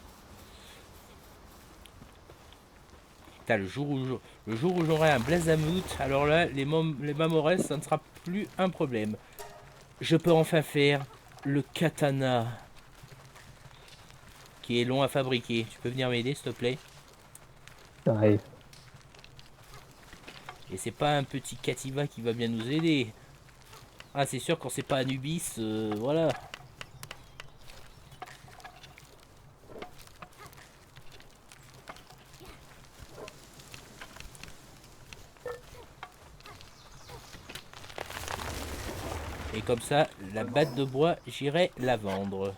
Putain, le jour où j'aurai un Blazamout, alors là, les Mamores, ça ne sera plus un problème. Je peux enfin faire le katana. Qui est long à fabriquer. Tu peux venir m'aider, s'il te plaît? J'arrive. Et c'est pas un petit Kativa qui va bien nous aider. Ah, c'est sûr, quand c'est pas Anubis, voilà. Et comme ça, la batte de bois, j'irai la vendre.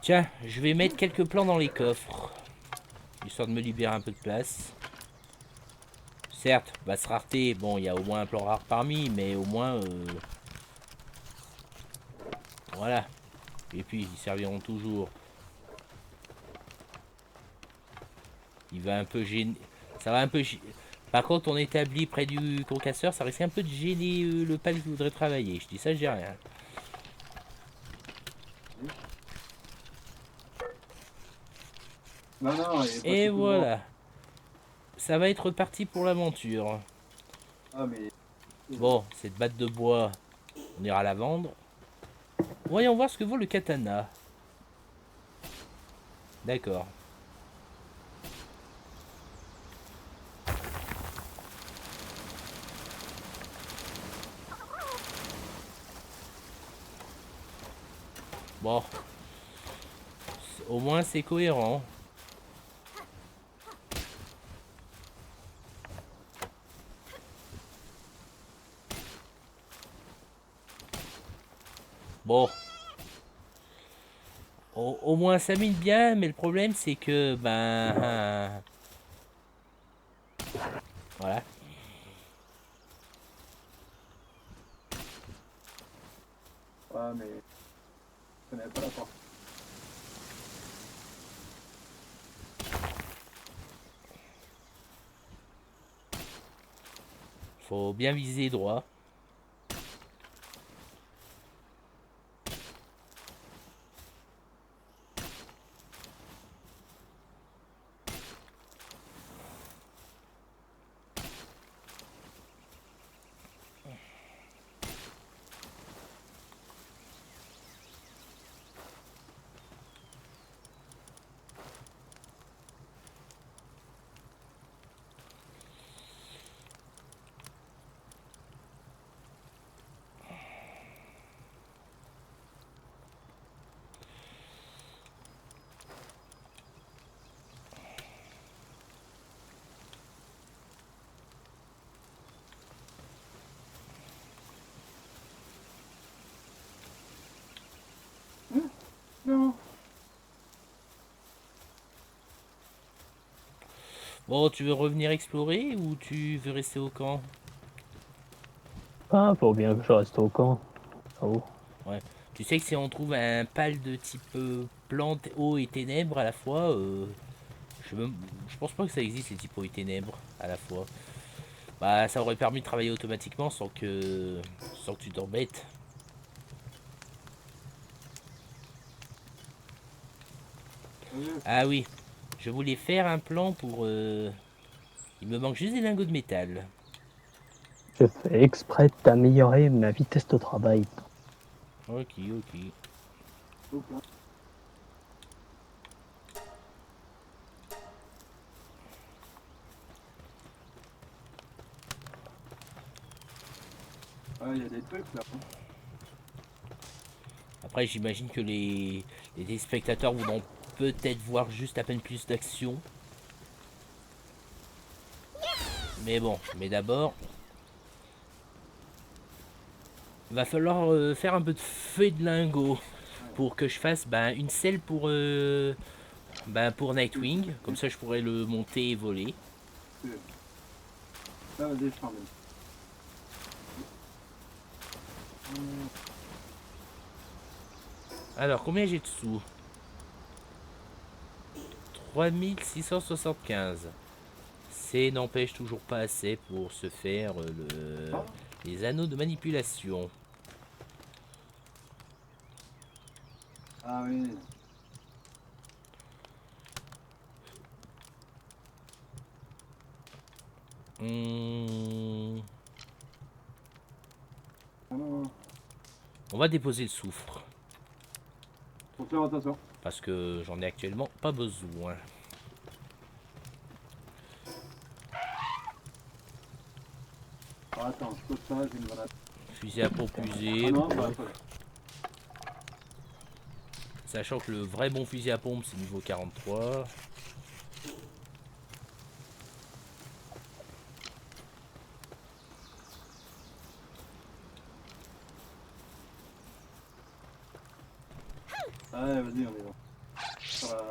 Tiens, je vais mettre quelques plans dans les coffres. Histoire de me libérer un peu de place. Certes, basse rareté, bon, il y a au moins un plan rare parmi, mais au moins... voilà. Et puis, ils serviront toujours. Il va un peu gêner... Ça va un peu... Par contre, on établit près du concasseur, ça risque un peu de gêner le pal qui voudrait travailler. Je dis ça, je dis rien. Non, non, il est pas Et tout voilà. Ça va être parti pour l'aventure. Ah, mais. Bon, cette batte de bois, on ira la vendre. Voyons voir ce que vaut le katana. D'accord. Bon. Au moins c'est cohérent. Bon. Au moins ça mine bien, mais le problème c'est que, ben... voilà. Ah, mais. Je connais pas la porte. Faut bien viser droit. Non. Bon, tu veux revenir explorer ou tu veux rester au camp? Ah, faut bien que je reste au camp. Oh. Ouais. Tu sais que si on trouve un pal de type plante, eau et ténèbres à la fois, je pense pas que ça existe les types eau et ténèbres à la fois. Bah, ça aurait permis de travailler automatiquement sans que tu t'embêtes. Ah oui, je voulais faire un plan pour... Il me manque juste des lingots de métal. Je fais exprès d'améliorer ma vitesse de travail. Ok, ok. Ah, il y a des trucs là. Après, j'imagine que les spectateurs voudront peut-être voir juste à peine plus d'action. Mais bon, mais d'abord, Va falloir faire un peu de feuille de lingot pour que je fasse une selle pour Nightwing. Comme ça, je pourrais le monter et voler. Là, vas-y, je t'emmène. Alors, combien j'ai de sous? 3675. C'est n'empêche toujours pas assez pour se faire les anneaux de manipulation. Ah oui. Hum, Ah non, on va déposer le soufre. faut faire attention. Parce que j'en ai actuellement pas besoin. Ah, attends, je pose ça, j'ai une grenade. Fusil à pompe usé. Ah non, bon. bah, voilà. Sachant que le vrai bon fusil à pompe c'est niveau 43. Ouais, vas-y, on y va. Sur la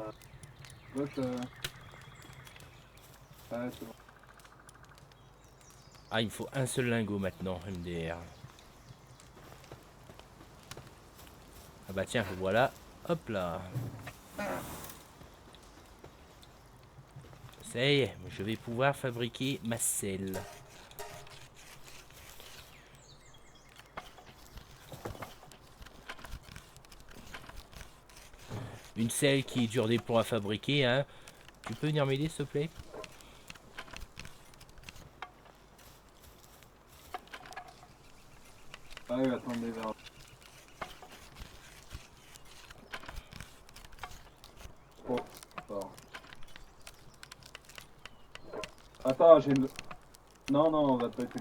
gauche, ouais, c'est bon. Ah, il me faut un seul lingot maintenant, MDR. Ah bah tiens, voilà. Hop là. Ça y est, je vais pouvoir fabriquer ma selle. Une selle qui dure des plombs à fabriquer, hein. Tu peux venir m'aider, s'il te plaît? Ah oui, attendez, vers. Oh, attends. Attends, j'ai une. Non, non, on va pas être.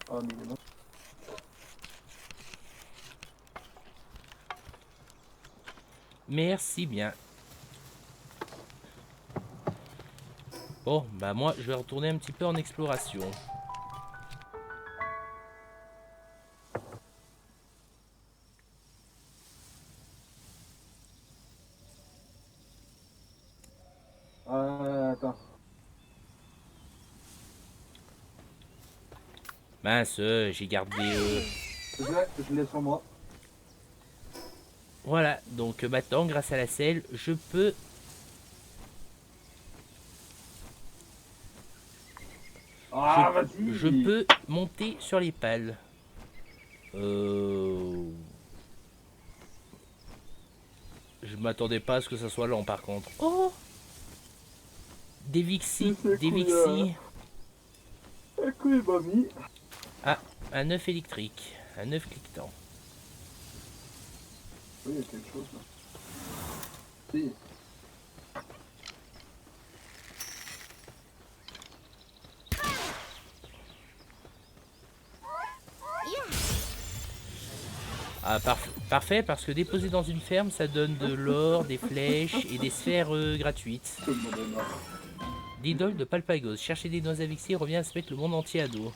Ah, minimum. Merci bien. Bon, bah moi, je vais retourner un petit peu en exploration. Attends. Mince, j'ai gardé... Je l'ai sur moi. Voilà, donc maintenant, grâce à la selle, je peux... Ah, vas-y. Je peux monter sur les pales. Je m'attendais pas à ce que ça soit lent par contre. Oh, des Vixi, des Vixi. Un coup, il m'a mis. Ah, un œuf électrique, un œuf cliquetant. Oui, il y a quelque chose là. Si. Ah, parfait, parce que déposer dans une ferme, ça donne de l'or, des flèches et des sphères gratuites. Tout le monde est mort. L'idole de Palpagos. Chercher des noix à Vixi revient à se mettre le monde entier à dos.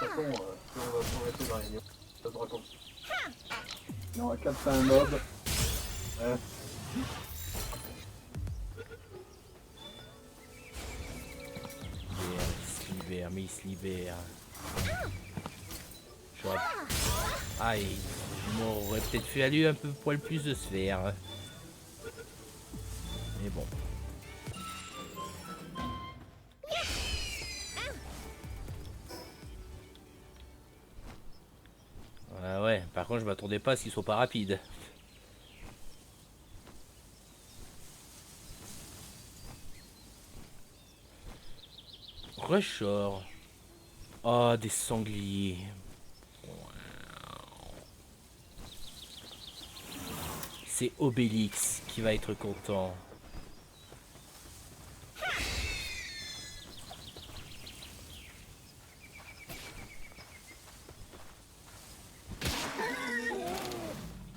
De toute façon, si on va s'arrêter dans les niveaux, ça se raconte. Il y aura 4-5 mobs. Mais il se libère. Aïe, il m'aurait peut-être fallu un peu poil plus de sphères. Mais bon. Ah ouais, par contre je m'attendais pas à ce qu'ils soient pas rapides. Reshore. Oh, des sangliers. c'est Obélix qui va être content.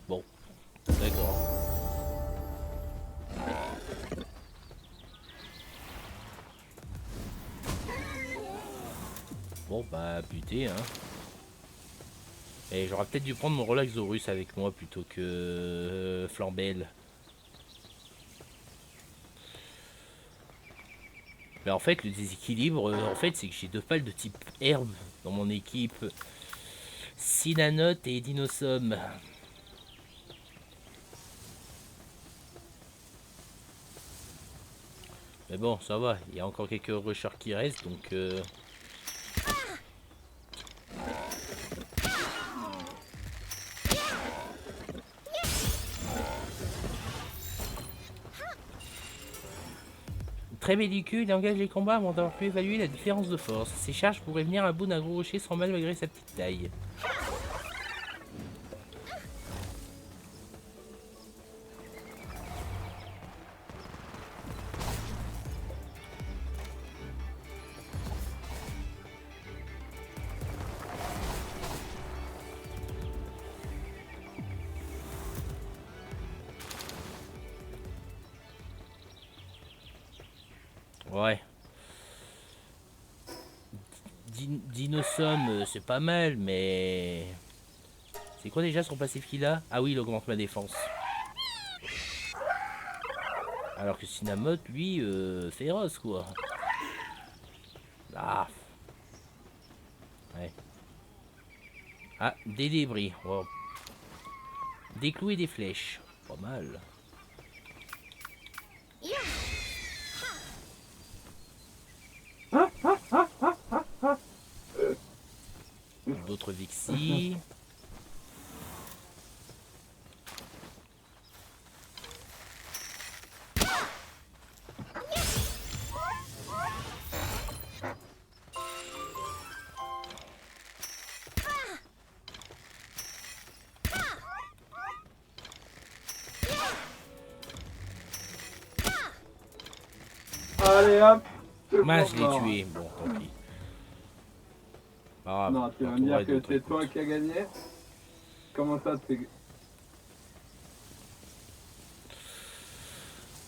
Bon, d'accord. Bon bah buté hein. Et j'aurais peut-être dû prendre mon Relaxorus avec moi plutôt que Flambelle. Mais en fait le déséquilibre en fait c'est que j'ai deux pales de type herbe dans mon équipe. Synanote et Dinosomme. Mais bon ça va, il y a encore quelques rushers qui restent donc Très belliqueux, il engage les combats avant d'avoir pu évaluer la différence de force. Ses charges pourraient venir à bout d'un gros rocher sans mal malgré sa petite taille. Ouais. Dinosomme, c'est pas mal, mais... C'est quoi déjà son passif qu'il a? Ah oui, il augmente ma défense. Alors que Synamote, lui, féroce, quoi. Ah. Ouais. Ah, des débris. Wow. Des clous et des flèches. Pas mal. D'autres Vixie. Allez hop. Mince, je l'ai tué. Bon, tant pis. Pas grave. Non, tu vas me dire que c'est toi qui as gagné. Comment ça c'est...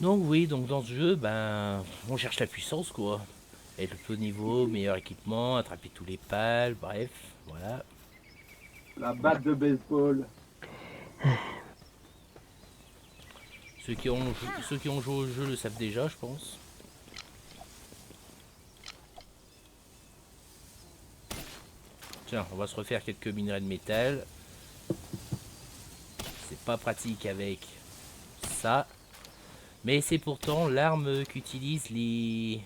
Donc oui, donc dans ce jeu, ben, on cherche la puissance, quoi. Être le plus haut niveau, meilleur équipement, attraper tous les pales, bref, voilà. La batte de baseball. Ceux qui ont joué au jeu le savent déjà, je pense. Tiens, on va se refaire quelques minerais de métal. C'est pas pratique avec ça. Mais c'est pourtant l'arme qu'utilisent les...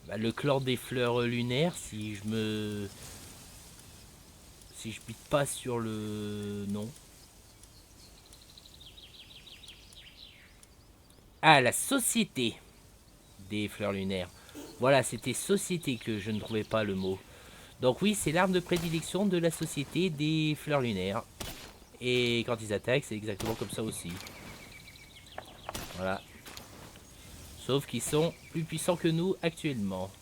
Bah, le clan des fleurs lunaires, si je bite pas sur le nom. Ah, la société des fleurs lunaires. Voilà, c'était société que je ne trouvais pas le mot. Donc oui, c'est l'arme de prédilection de la société des fleurs lunaires. Et quand ils attaquent, c'est exactement comme ça aussi. Voilà. Sauf qu'ils sont plus puissants que nous actuellement.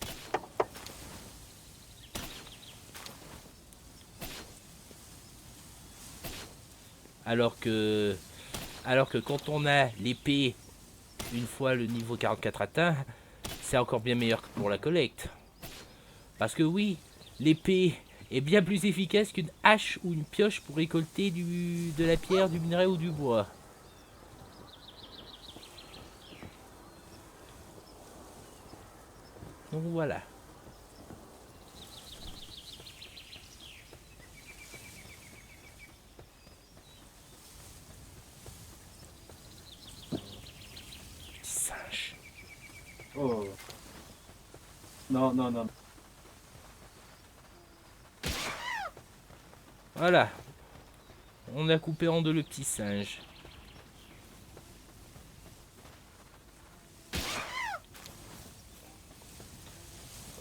Alors que quand on a l'épée, une fois le niveau 44 atteint, c'est encore bien meilleur que pour la collecte. Parce que oui, l'épée est bien plus efficace qu'une hache ou une pioche pour récolter de la pierre, du minerai ou du bois. Donc voilà. Petit singe. Oh. Non, non, non. Voilà. On a coupé en deux le petit singe.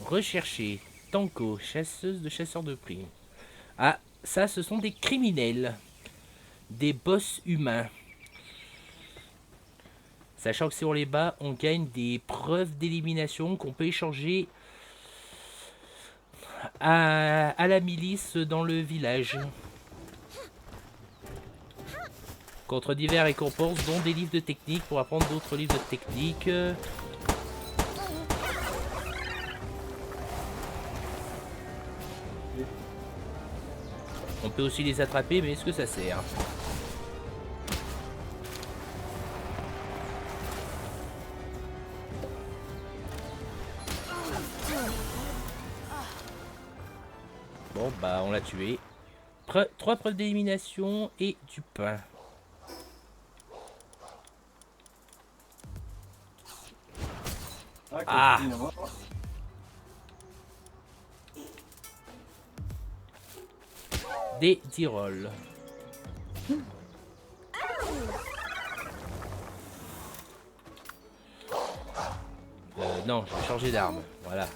Rechercher Tanko, chasseuse de chasseurs de primes. Ah, ça, ce sont des criminels. Des boss humains. Sachant que si on les bat, on gagne des preuves d'élimination qu'on peut échanger à la milice dans le village. Contre divers récompenses, dont des livres de technique pour apprendre d'autres livres de technique. On peut aussi les attraper, mais est-ce que ça sert? Bon, bah, on l'a tué. 3 preuves d'élimination et du pain. Ah! Des Tyrol. Non, je vais changer d'arme. Voilà.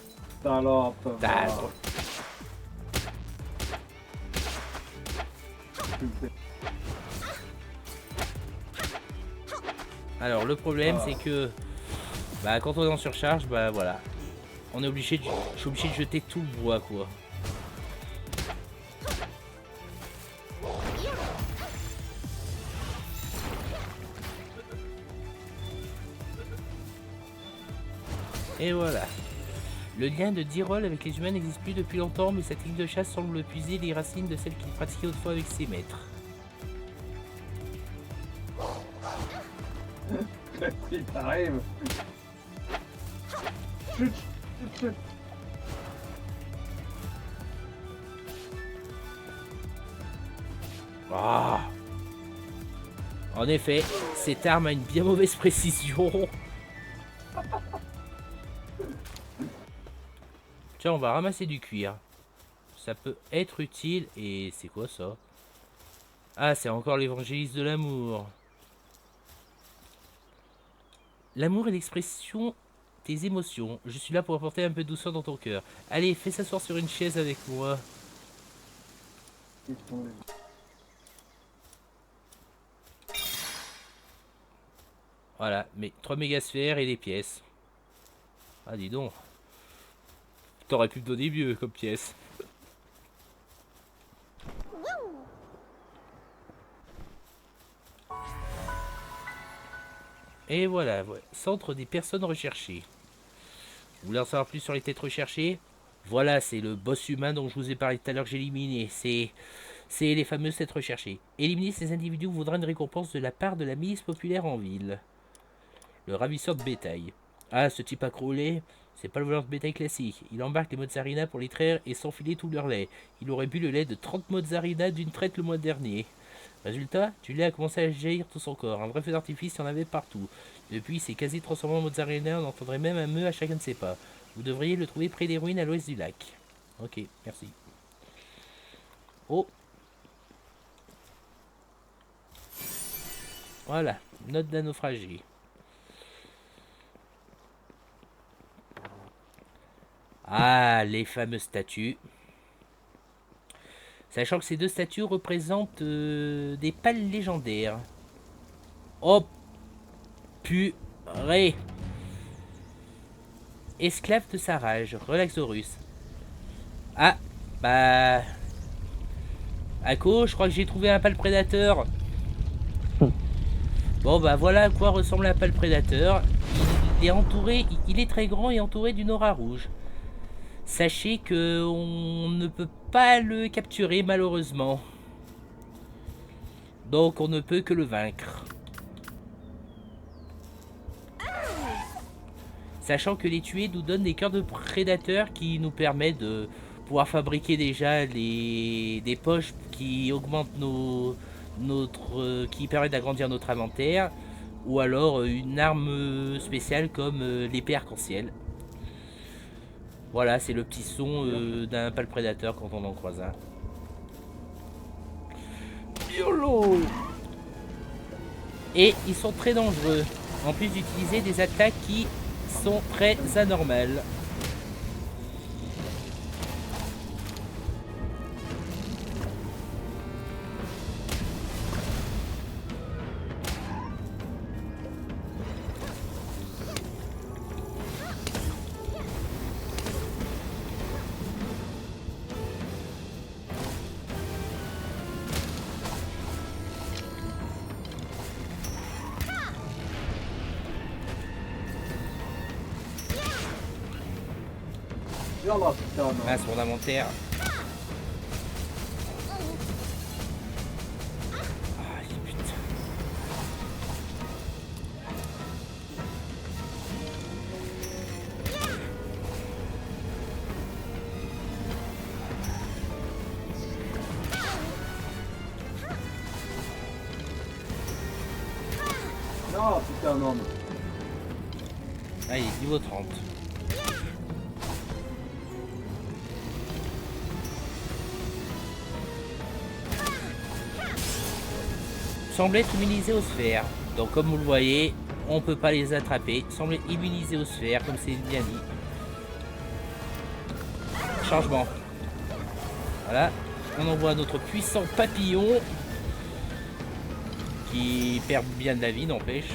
Alors le problème c'est que bah, quand on est en surcharge, bah voilà. On est obligé de, je suis obligé de jeter tout le bois quoi. Et voilà. Le lien de Tyrol avec les humains n'existe plus depuis longtemps, mais sa technique de chasse semble puiser les racines de celle qu'il pratiquait autrefois avec ses maîtres. Il t'arrive. Chut, chut, chut. Ah. En effet, cette arme a une bien mauvaise précision. Tiens, on va ramasser du cuir. Ça peut être utile. Et c'est quoi ça? Ah, c'est encore l'évangéliste de l'amour. L'amour est l'expression des émotions. Je suis là pour apporter un peu de douceur dans ton cœur. Allez, fais s'asseoir sur une chaise avec moi. Voilà, mais 3 mégasphères et des pièces. Ah, dis donc. T'aurais pu me donner mieux comme pièce. Et voilà, centre des personnes recherchées. Vous voulez en savoir plus sur les têtes recherchées? Voilà, c'est le boss humain dont je vous ai parlé tout à l'heure que j'ai éliminé. C'est les fameuses têtes recherchées. Éliminer ces individus vaudra une récompense de la part de la milice populaire en ville. Le ravisseur de bétail. Ah, ce type accroulé, c'est pas le voleur de bétail classique. Il embarque les mozzarina pour les traire et s'enfiler tout leur lait. Il aurait bu le lait de 30 mozzarina d'une traite le mois dernier. Résultat, du lait a commencé à jaillir tout son corps. Un vrai feu d'artifice, il y en avait partout. Depuis, c'est quasi transformé en mozzarella, on entendrait même un meu à chacun de ses pas. Vous devriez le trouver près des ruines à l'ouest du lac. Ok, merci. Oh. Voilà, note d'un naufragé. Ah, les fameuses statues. Sachant que ces deux statues représentent des pales légendaires. Oh, purée. Esclave de sa rage, Relaxorus. Ah, bah... Ako, je crois que j'ai trouvé un pâle prédateur. Bon, bah voilà à quoi ressemble un pâle prédateur. Il est entouré, il est très grand et entouré d'une aura rouge. Sachez que on ne peut pas le capturer malheureusement. Donc on ne peut que le vaincre. Sachant que les tuer nous donne des cœurs de prédateurs qui nous permettent de pouvoir fabriquer déjà des poches qui augmentent qui permettent d'agrandir notre inventaire. Ou alors une arme spéciale comme l'épée arc-en-ciel. Voilà, c'est le petit son d'un pâle prédateur quand on en croise un. YOLO! Et ils sont très dangereux, en plus d'utiliser des attaques qui sont très anormales. Yallah putain, non. Masse fondamentaire. Ah, putain. Non, putain, non. Ah, il est niveau 30. Semble être immunisé aux sphères. Donc comme vous le voyez, on peut pas les attraper. Semble être immunisé aux sphères, comme c'est bien dit. Changement. Voilà. On envoie notre puissant papillon. Qui perd bien de la vie, n'empêche.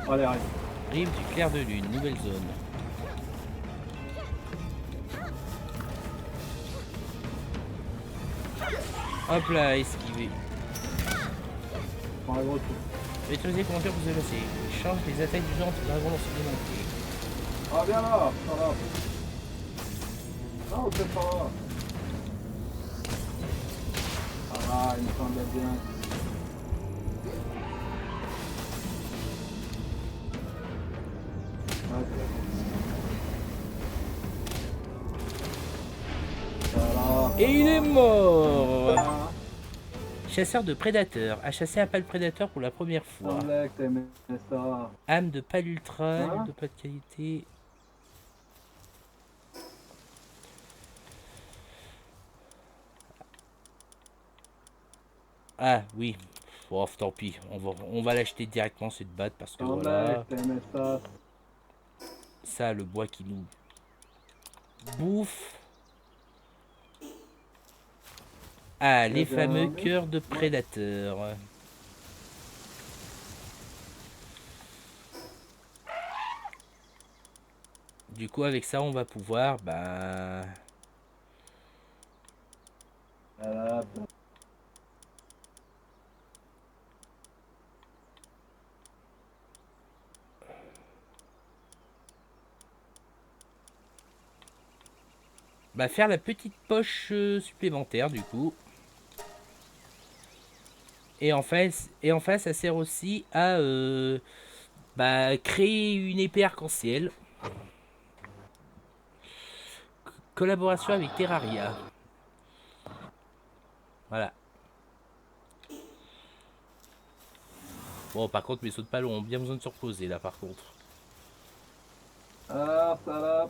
Allez, arrête. Rive du clair de lune, nouvelle zone. Hop là, esquiver. Prends la grosse. Maîtriser commentaire pour se passer. Change les attaques du genre dragon dans ce démonté. Ah, viens là, ça va. Non, c'est pas là. Ah, il me semble bien. Ah, c'est bon. Et il est mort. Ah, Chasseur de prédateurs. A chassé un pâle prédateur pour la première il fois. semblait que t'aimais ça. Âme de pâle ultra, Hein âme de pas de qualité. Ah oui. Oh, tant pis. On va l'acheter directement cette batte parce que voilà. Que t'aimais ça. Ça, le bois qui nous bouffe. Ah, les fameux cœurs de prédateurs. Du coup, avec ça, on va pouvoir, Voilà. faire la petite poche supplémentaire, du coup. Et enfin, ça sert aussi à créer une épée arc-en-ciel. Collaboration avec Terraria. Voilà. Bon, par contre, mes sauts de palo ont bien besoin de se reposer, là, par contre. Ah, ça là.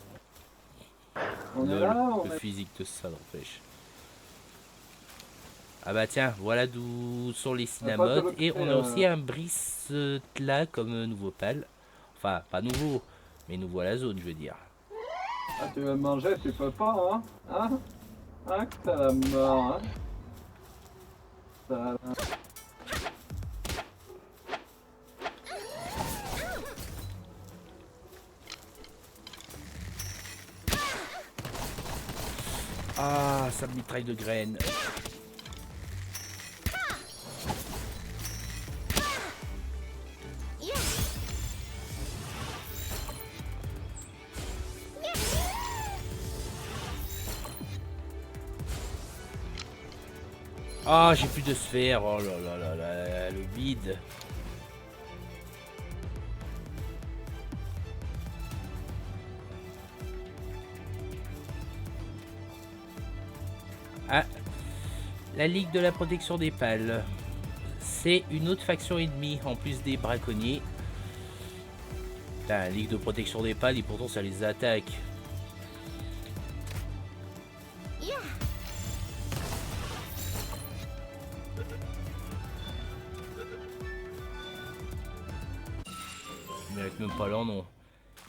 On est là, on Le est... physique de ça n'empêche. Ah bah tiens, voilà d'où sont les cynamotes. Et on a aussi un brise-là comme nouveau pal. Enfin, pas nouveau, mais nouveau à la zone, je veux dire. Ah, tu veux me manger, tu peux pas, hein? Hein? Hein, que t'as la mort, hein? Ça... Ah, ça me mitraille de graines. Ah, j'ai plus de sphères. Oh là là là là, le vide. Ah, la Ligue de la protection des pales. C'est une autre faction ennemie en plus des braconniers. Putain, la Ligue de protection des pales et pourtant ça les attaque. Mais avec même pas leur nom.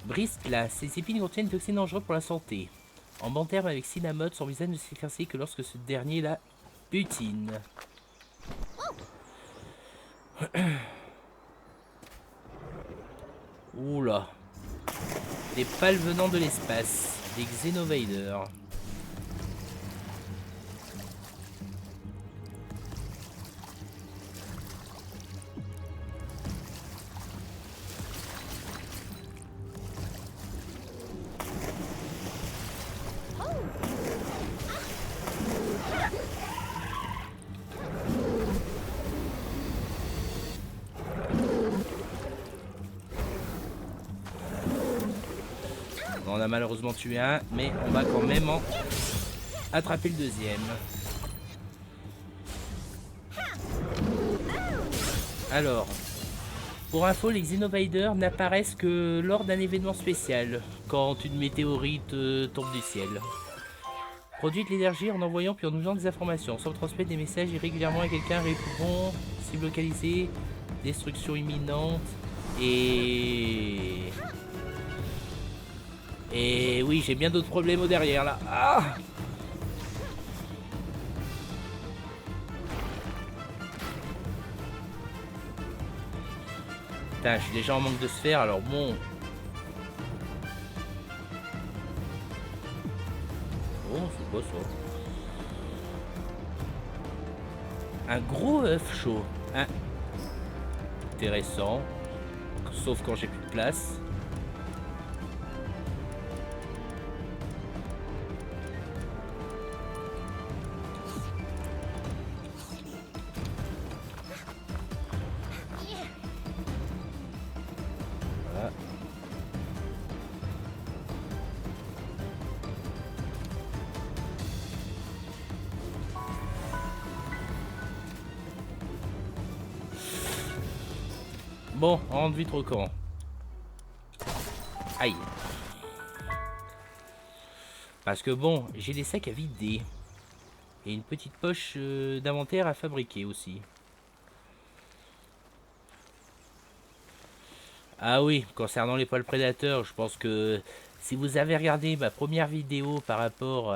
Brisk là, ces épines contiennent des toxines dangereuses pour la santé. En bon terme avec Cinnamon, son visage ne s'éclaircit que lorsque ce dernier la butine. Oula. Des pales venant de l'espace. Des Xenovaders. on a malheureusement tué un, mais on va quand même en attraper le deuxième. Alors, pour info, les Xenoviders n'apparaissent que lors d'un événement spécial, quand une météorite tombe du ciel. Produit de l'énergie en envoyant puis en nous donnant des informations, sauf transmettre des messages irrégulièrement à quelqu'un, répondant, cible localisée, destruction imminente, et oui, j'ai bien d'autres problèmes au derrière là. Ah, putain, je suis déjà en manque de sphères, alors bon. Oh, c'est quoi ça? Un gros œuf chaud. Hein. Intéressant. Sauf quand j'ai plus de place. Voilà. Bon, on rentre vite au camp. Aïe. Parce que bon, j'ai des sacs à vider. Et une petite poche d'inventaire à fabriquer aussi. Ah oui, concernant les poils prédateurs, je pense que si vous avez regardé ma première vidéo par rapport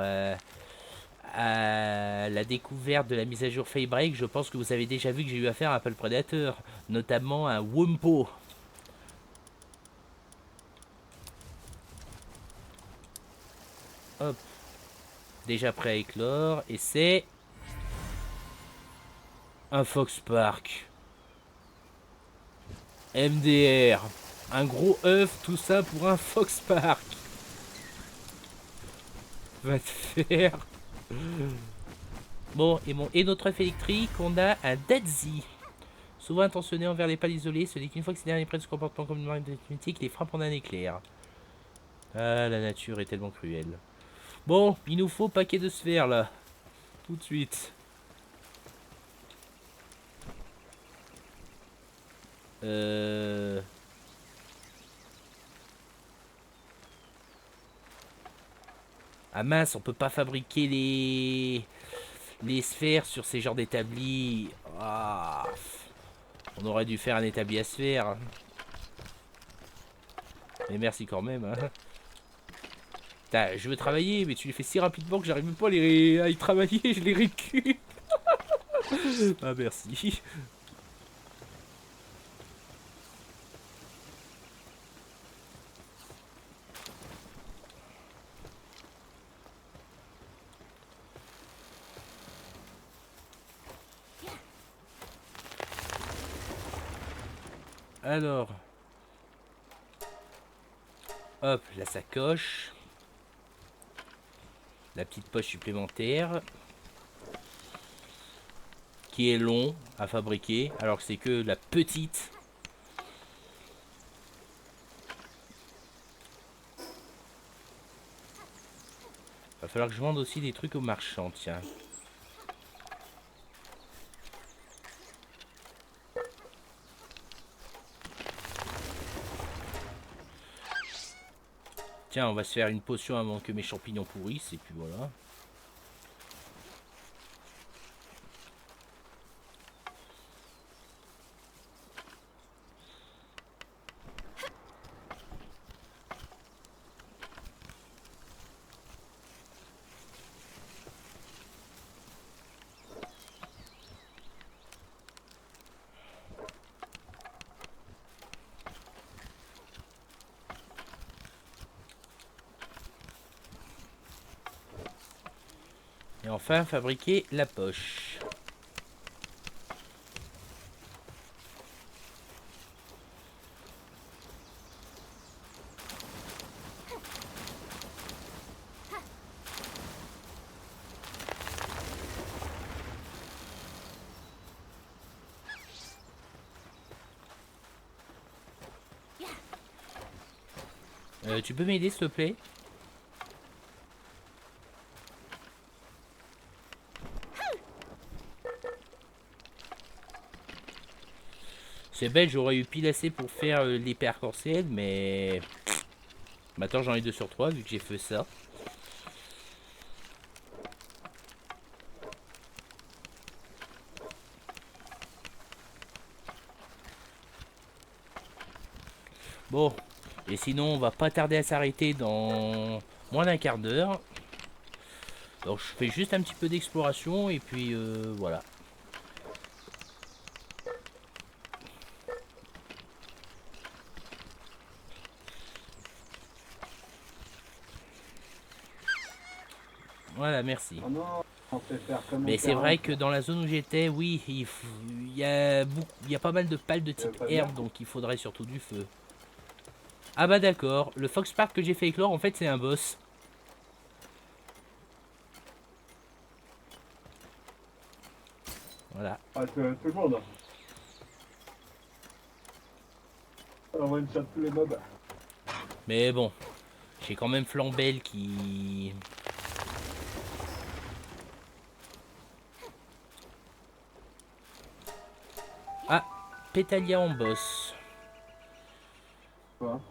à la découverte de la mise à jour Faybreak, je pense que vous avez déjà vu que j'ai eu affaire à un poil prédateur, notamment un Wumpo. Hop. Déjà prêt à éclore, et c'est un Foxpark. MDR. Un gros œuf, tout ça pour un Foxpark. Va te faire. Bon, et notre œuf électrique, on a un Deadzy. Souvent intentionné envers les pales isolés, ce n'est qu'une fois que ces derniers prennent ce comportement comme une marque définitive, il les frappe en un éclair. Ah, la nature est tellement cruelle. Bon, il nous faut paquet de sphères là. Tout de suite. Ah mince, on peut pas fabriquer les sphères sur ces genres d'établis. Ah, on aurait dû faire un établi à sphères. Mais merci quand même. Hein. Putain, je veux travailler, mais tu les fais si rapidement que j'arrive même pas à y travailler. Je les récupère. Ah merci. Alors, hop, la sacoche, la petite poche supplémentaire, qui est long à fabriquer, alors que c'est que la petite. Va falloir que je vende aussi des trucs aux marchands, tiens. Tiens, on va se faire une potion avant que mes champignons pourrissent, et puis voilà. Et enfin, fabriquer la poche. Tu peux m'aider s'il te plaît? C'est bête, j'aurais eu pile assez pour faire l'épée arc-en-ciel, mais... Maintenant j'en ai 2 sur 3 vu que j'ai fait ça. Bon, et sinon on va pas tarder à s'arrêter dans moins d'un quart d'heure. Donc je fais juste un petit peu d'exploration et puis voilà. Voilà, merci. Oh non, on fait faire comme Mais on c'est fait vrai un- que dans la zone où j'étais, oui, il y a il y a pas mal de pales de type pas herbe, bien. donc il faudrait surtout du feu. Ah bah d'accord, le Foxpark que j'ai fait éclore, en fait c'est un boss. Voilà. Ah, tout le monde. On one shot tous les mobs. Mais bon, j'ai quand même Flambelle qui... Ah, Pétalia en boss. Quoi?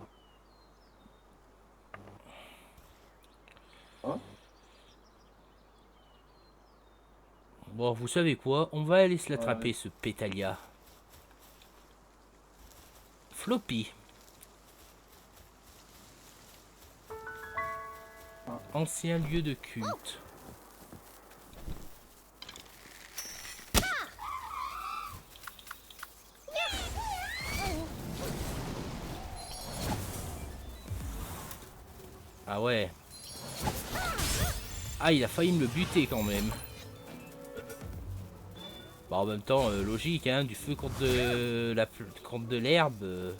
Hein? Bon, vous savez quoi, on va aller se l'attraper Ouais. ce Pétalia. Floppy. Ah. Ancien lieu de culte. Ah ouais. Ah, il a failli me le buter quand même. Bah, en même temps, logique, hein, du feu contre contre de l'herbe.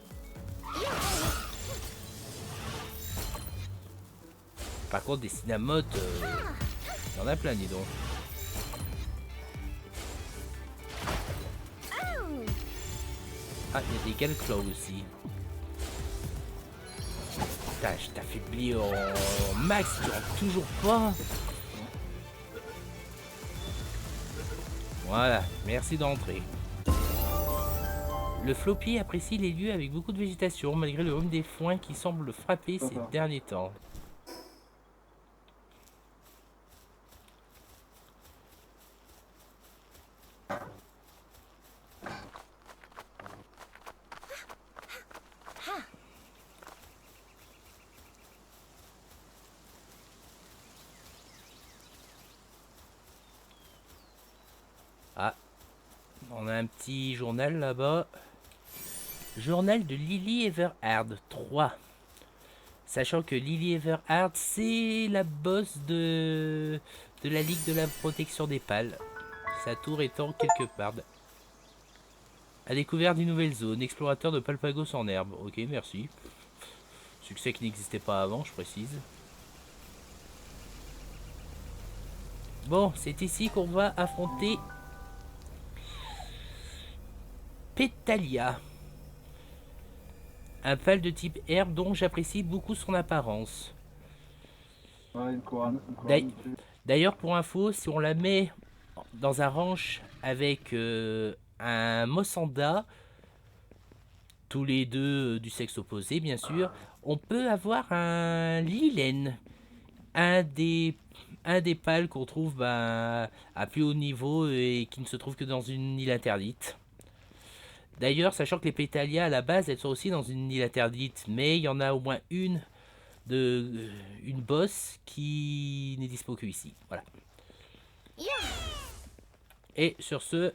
Par contre, des cynamotes, il y en a plein, dis donc. Ah, il y a des Galclaw aussi. Putain, je t'affaiblis en max, tu rentres toujours pas. Voilà, merci d'entrer. Le Floppy apprécie les lieux avec beaucoup de végétation, malgré le rhume des foins qui semble le frapper ces derniers temps. Ah, on a un petit journal là-bas. Journal de Lily Everhard 3. Sachant que Lily Everhard, c'est la boss de la Ligue de la Protection des Pales. Sa tour étant quelque part. A découvert d'une nouvelle zone. Explorateur de Palpagos en herbe. Ok, merci. Succès qui n'existait pas avant, je précise. Bon, c'est ici qu'on va affronter Pétalia. Un pal de type herbe dont j'apprécie beaucoup son apparence. Ouais, une couronne. D'ailleurs, pour info, si on la met dans un ranch avec un Mossanda, tous les deux du sexe opposé, bien sûr, on peut avoir un Lilen, un des pales qu'on trouve à plus haut niveau et qui ne se trouve que dans une île interdite. D'ailleurs, sachant que les Pétalias à la base, elles sont aussi dans une île interdite, mais il y en a au moins une boss qui n'est dispo que ici. Voilà. Et sur ce,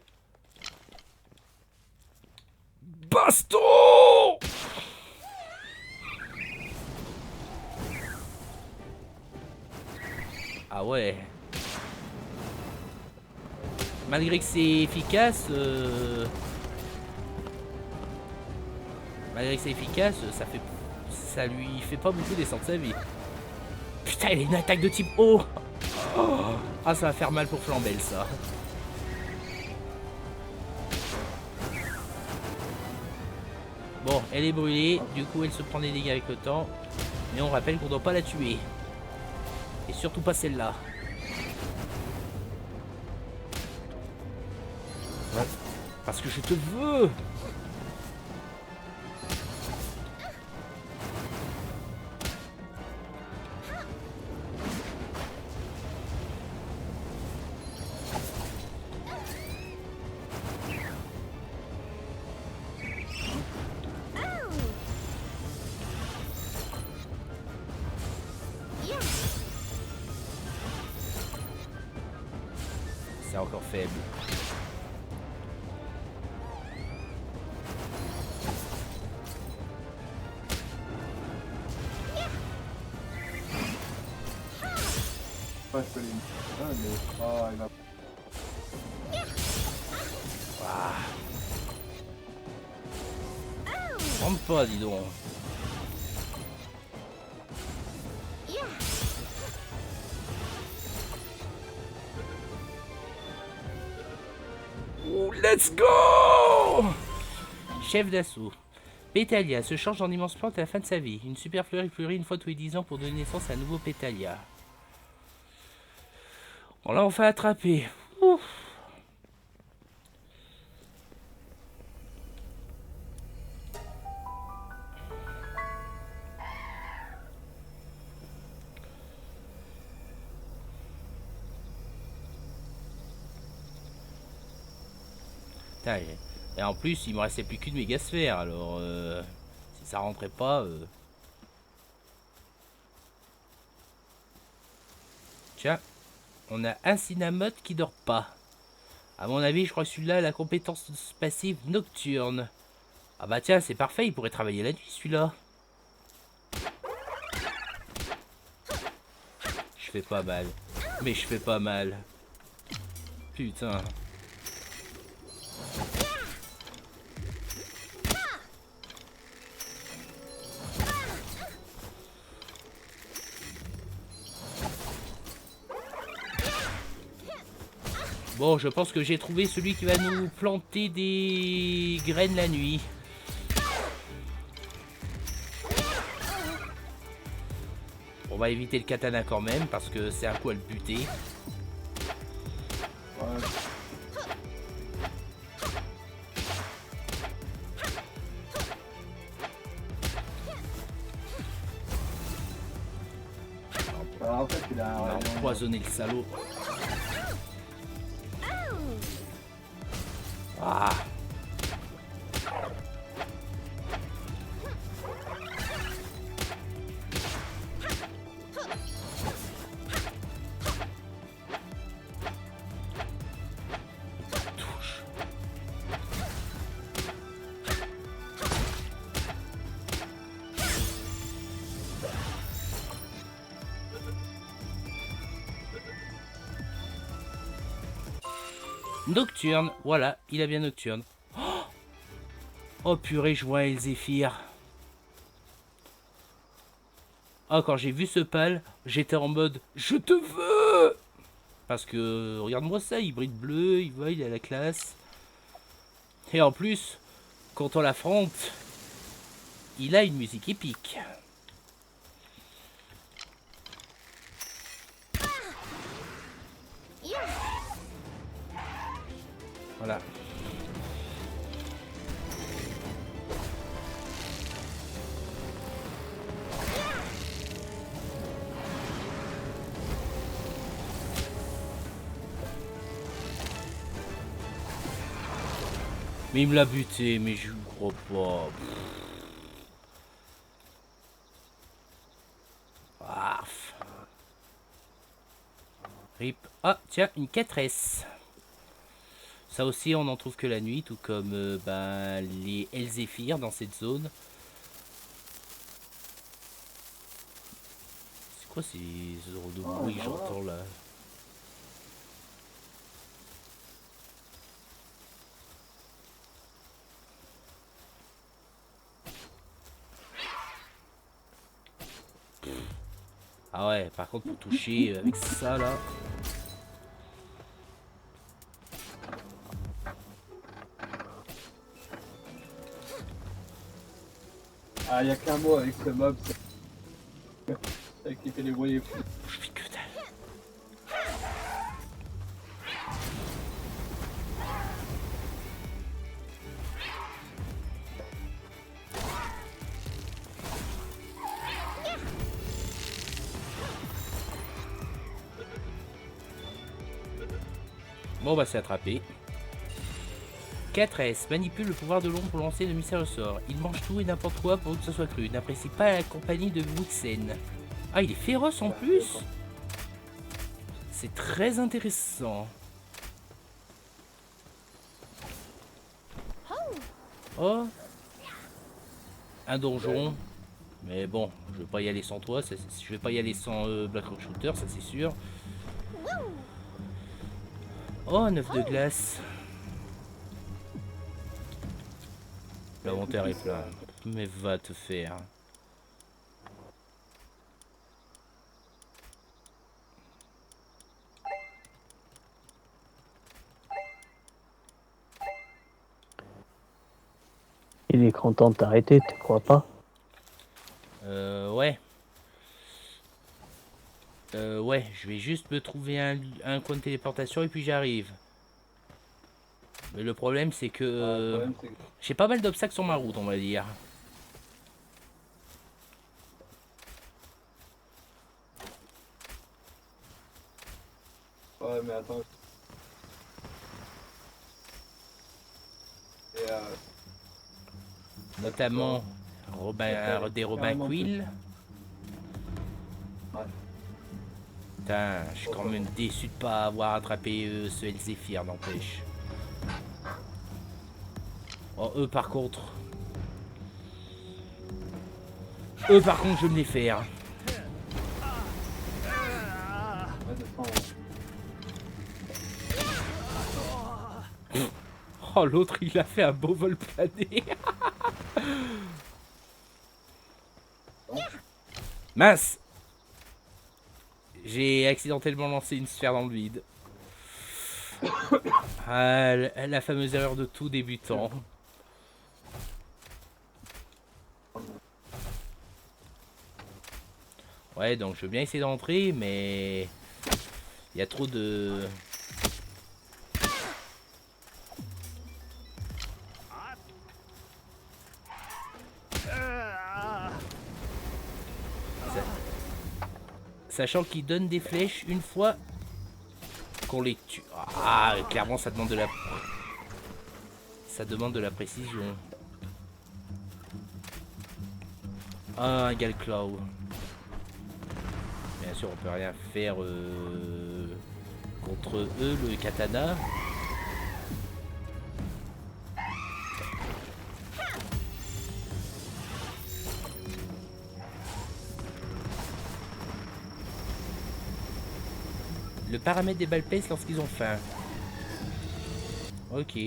baston! Ah ouais. Malgré que c'est efficace, ça lui fait pas beaucoup descendre sa vie. Putain, il a une attaque de type haut. Ah, ça va faire mal pour Flambelle, ça. Bon, elle est brûlée, du coup elle se prend des dégâts avec le temps. Mais on rappelle qu'on doit pas la tuer. Et surtout pas celle-là. Parce que je te veux. C'est encore faible. Ouais, je peux les... Ah, mais... Ah, il a... Rentre pas, dis donc. Oh, let's go! Chef d'assaut. Pétalia se change en immense plante à la fin de sa vie. Une super fleur fleurit une fois tous les 10 ans pour donner naissance à un nouveau Pétalia. On l'a enfin attrapé. Ouf. Putain, et en plus, il me restait plus qu'une mégasphère, alors si ça rentrait pas... Tiens, on a un Cinnamon qui dort pas. À mon avis, je crois que celui-là a la compétence passive nocturne. Ah bah tiens, c'est parfait, il pourrait travailler la nuit, celui-là. Je fais pas mal. Mais je fais pas mal. Putain. Bon, je pense que j'ai trouvé celui qui va nous planter des graines la nuit. On va éviter le katana quand même, parce que c'est un coup à le buter. Ouais. Alors, en fait, il a... On va empoisonner le salaud. Ah. Touche. Nocturne, voilà, il a bien nocturne. Oh purée, je vois Elzéphir. Ah, quand j'ai vu ce pal, j'étais en mode je te veux. Parce que regarde-moi ça, hybride bleu, il voit, il a la classe. Et en plus, quand on l'affronte, il a une musique épique. Voilà. Mais il me l'a buté, mais je crois pas. Ah. Rip. Ah, tiens, une 4S. Ça aussi, on n'en trouve que la nuit, tout comme ben, les Elzéphir dans cette zone. C'est quoi ces euros de bruit que j'entends là? Ah ouais, par contre, pour toucher avec ça là. Ah, il y a qu'un mot avec ce mob, c'est qui fait les voyez fous. Je fais que dalle. Bon bah c'est attrapé. 4S manipule le pouvoir de l'ombre pour lancer de mystérieux sorts. Il mange tout et n'importe quoi pour que ce soit cru. N'apprécie pas la compagnie de Wixen. Ah, il est féroce en plus. C'est très intéressant. Oh, un donjon. Mais bon, je vais pas y aller sans toi. Je vais pas y aller sans Black Rock Shooter, ça c'est sûr. Oh, un œuf de glace. L'inventaire est plein. Mais va te faire. Il est content de t'arrêter, tu crois pas? Ouais. Ouais, je vais juste me trouver un coin de téléportation et puis j'arrive. Mais le problème c'est que j'ai pas mal d'obstacles sur ma route, on va dire. Ouais, mais attends. Et Notamment des Robin Quill. Ouais. Putain, je suis quand même déçu de pas avoir attrapé ce Elzéphir, n'empêche. Oh, eux par contre, je vais me les faire. Ouais, descends. Oh, l'autre, il a fait un beau vol plané. Mince! J'ai accidentellement lancé une sphère dans le vide. Ah, la fameuse erreur de tout débutant. Ouais, donc je veux bien essayer d'entrer, mais il y a trop de... Sachant qu'ils donnent des flèches une fois qu'on les tue. Ah, clairement, ça demande de la... Ça demande de la précision. Ah, un Galclaw. Bien sûr, on peut rien faire contre eux, le katana. Le paramètre des balles pèsent lorsqu'ils ont faim. Ok.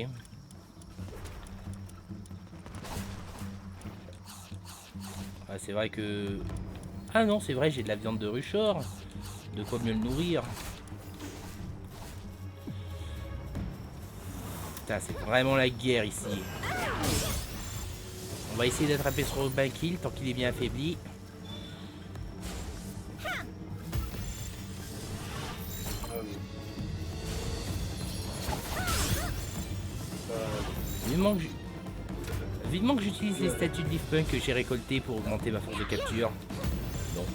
Ah, c'est vrai que... Ah non, c'est vrai, j'ai de la viande de Ruchor. De quoi mieux le nourrir. Putain, c'est vraiment la guerre ici. On va essayer d'attraper ce Robin Kill tant qu'il est bien affaibli. Vivement que j'utilise les statues de Leafpunk que j'ai récoltées pour augmenter ma force de capture. Non.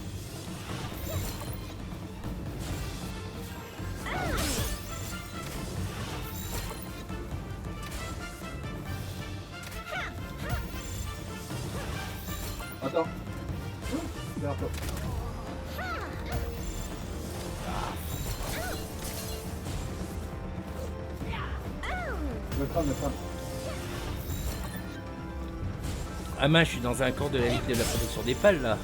Attends. Derrière toi. Le crâne. Ah mince, je suis dans un camp de la Ligue de la protection des pales là.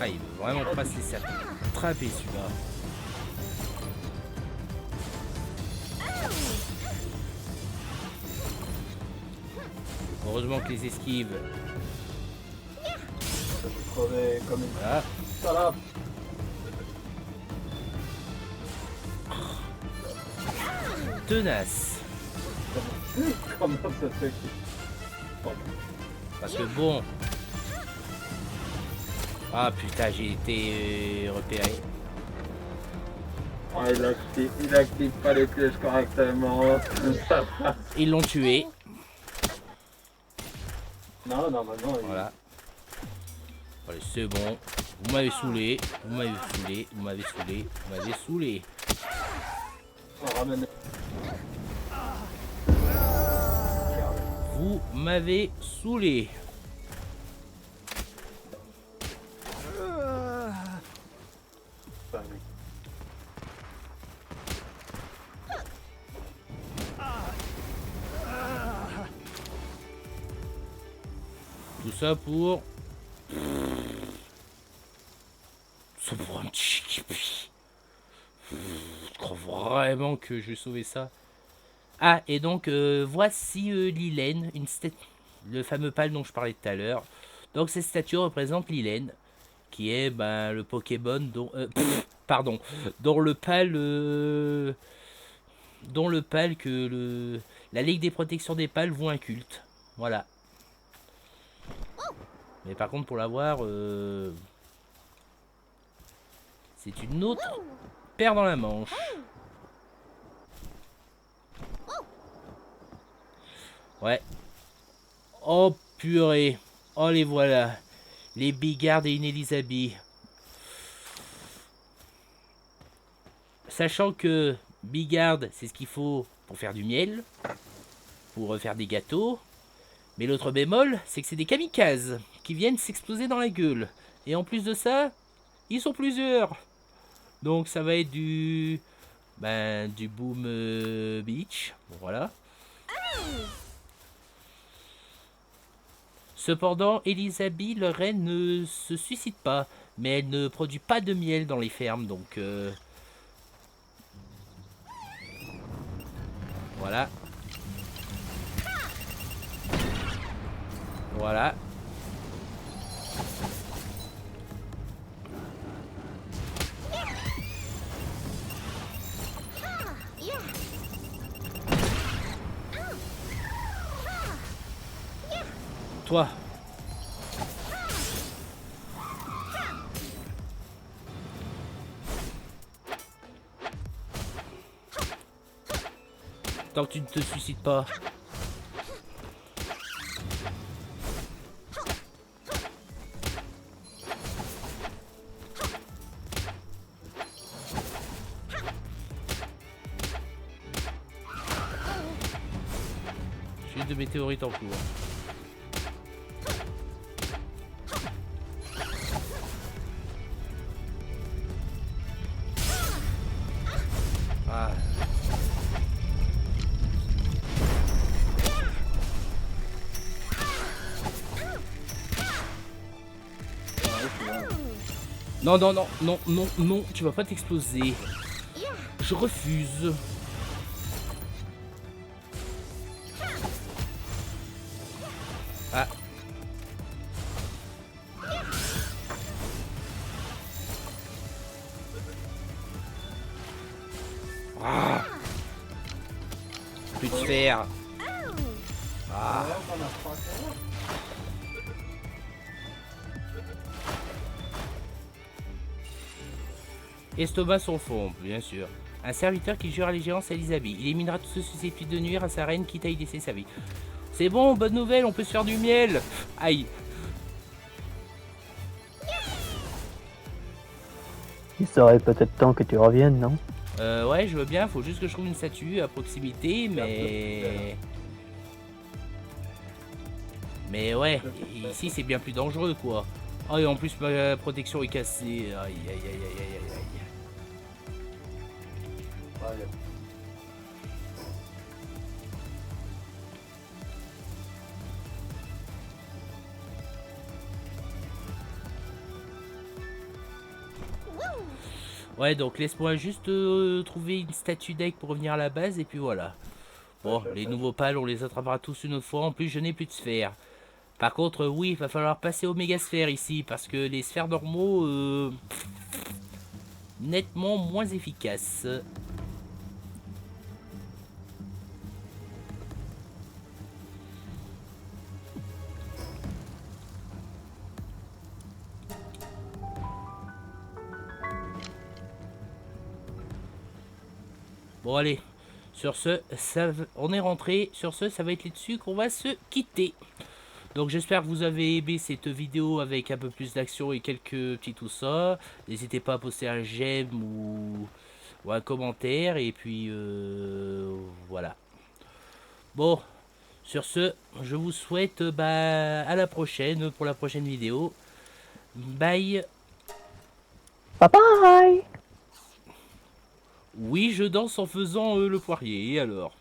Ah, il veut vraiment pas se laisser attraper celui-là. Heureusement que les esquives. Je crevais comme une Ah. salope. Tenace. Comment ça se fait? Parce que bon. Ah putain, j'ai été repéré. Oh, il active pas les pièges correctement. Ils l'ont tué. Non, normalement. Voilà. Allez, c'est bon. Vous m'avez saoulé. Vous m'avez saoulé. Vous m'avez saoulé. Vous m'avez saoulé. On ramène. Vous m'avez saoulé. Tout ça pour... Ça pour un petit chiquipi. Je crois vraiment que je vais sauver ça. Ah, et donc, voici Lilène, le fameux pal dont je parlais tout à l'heure. Donc, cette statue représente Lilène, qui est ben, le Pokémon dont... pardon, dont le pal... dont le pal que la Ligue des protections des pals voue un culte. Voilà. Mais par contre, pour l'avoir... c'est une autre paire dans la manche. Ouais. Oh purée. Oh les voilà. Les Bigard et une Elisabeth. Sachant que Bigard, c'est ce qu'il faut pour faire du miel. Pour faire des gâteaux. Mais l'autre bémol, c'est que c'est des kamikazes. Qui viennent s'exploser dans la gueule. Et en plus de ça, ils sont plusieurs. Donc ça va être du... Ben, du Boom Beach. Voilà. Cependant, Elisabeth, leur reine, ne se suicide pas. Mais elle ne produit pas de miel dans les fermes, donc... Voilà. Voilà. Toi. Tant que tu ne te suicides pas. J'ai de météorites en cours. Ah. Non, non, non, non, non, non, tu vas pas t'exploser. Je refuse. Ah. Ah. Plus de fer. Ah. Estomac son fond, bien sûr. Un serviteur qui jure allégeance à Elisabeth. Il éliminera tous ceux susceptibles de nuire à sa reine, quitte à y laisser sa vie. C'est bon, bonne nouvelle, on peut se faire du miel. Aïe. Il serait peut-être temps que tu reviennes, non? Ouais, je veux bien, faut juste que je trouve une statue à proximité, mais... Mais ouais, ici c'est bien plus dangereux, quoi. Oh, et en plus ma protection est cassée. Aïe, aïe, aïe, aïe, aïe, aïe, aïe. Ouais, donc laisse-moi juste trouver une statue d'aigle pour revenir à la base, et puis voilà. Bon, les nouveaux pales, on les attrapera tous une autre fois. En plus, je n'ai plus de sphères. Par contre, oui, il va falloir passer aux méga sphères ici, parce que les sphères normaux, nettement moins efficaces. Bon, allez. Sur ce, on est rentré. Sur ce, ça va être là-dessus qu'on va se quitter. Donc j'espère que vous avez aimé cette vidéo avec un peu plus d'action et quelques petits tout ça. N'hésitez pas à poster un j'aime ou un commentaire. Et puis voilà. Bon, sur ce, je vous souhaite à la prochaine pour la prochaine vidéo. Bye. Bye bye. Oui, je danse en faisant le poirier, alors.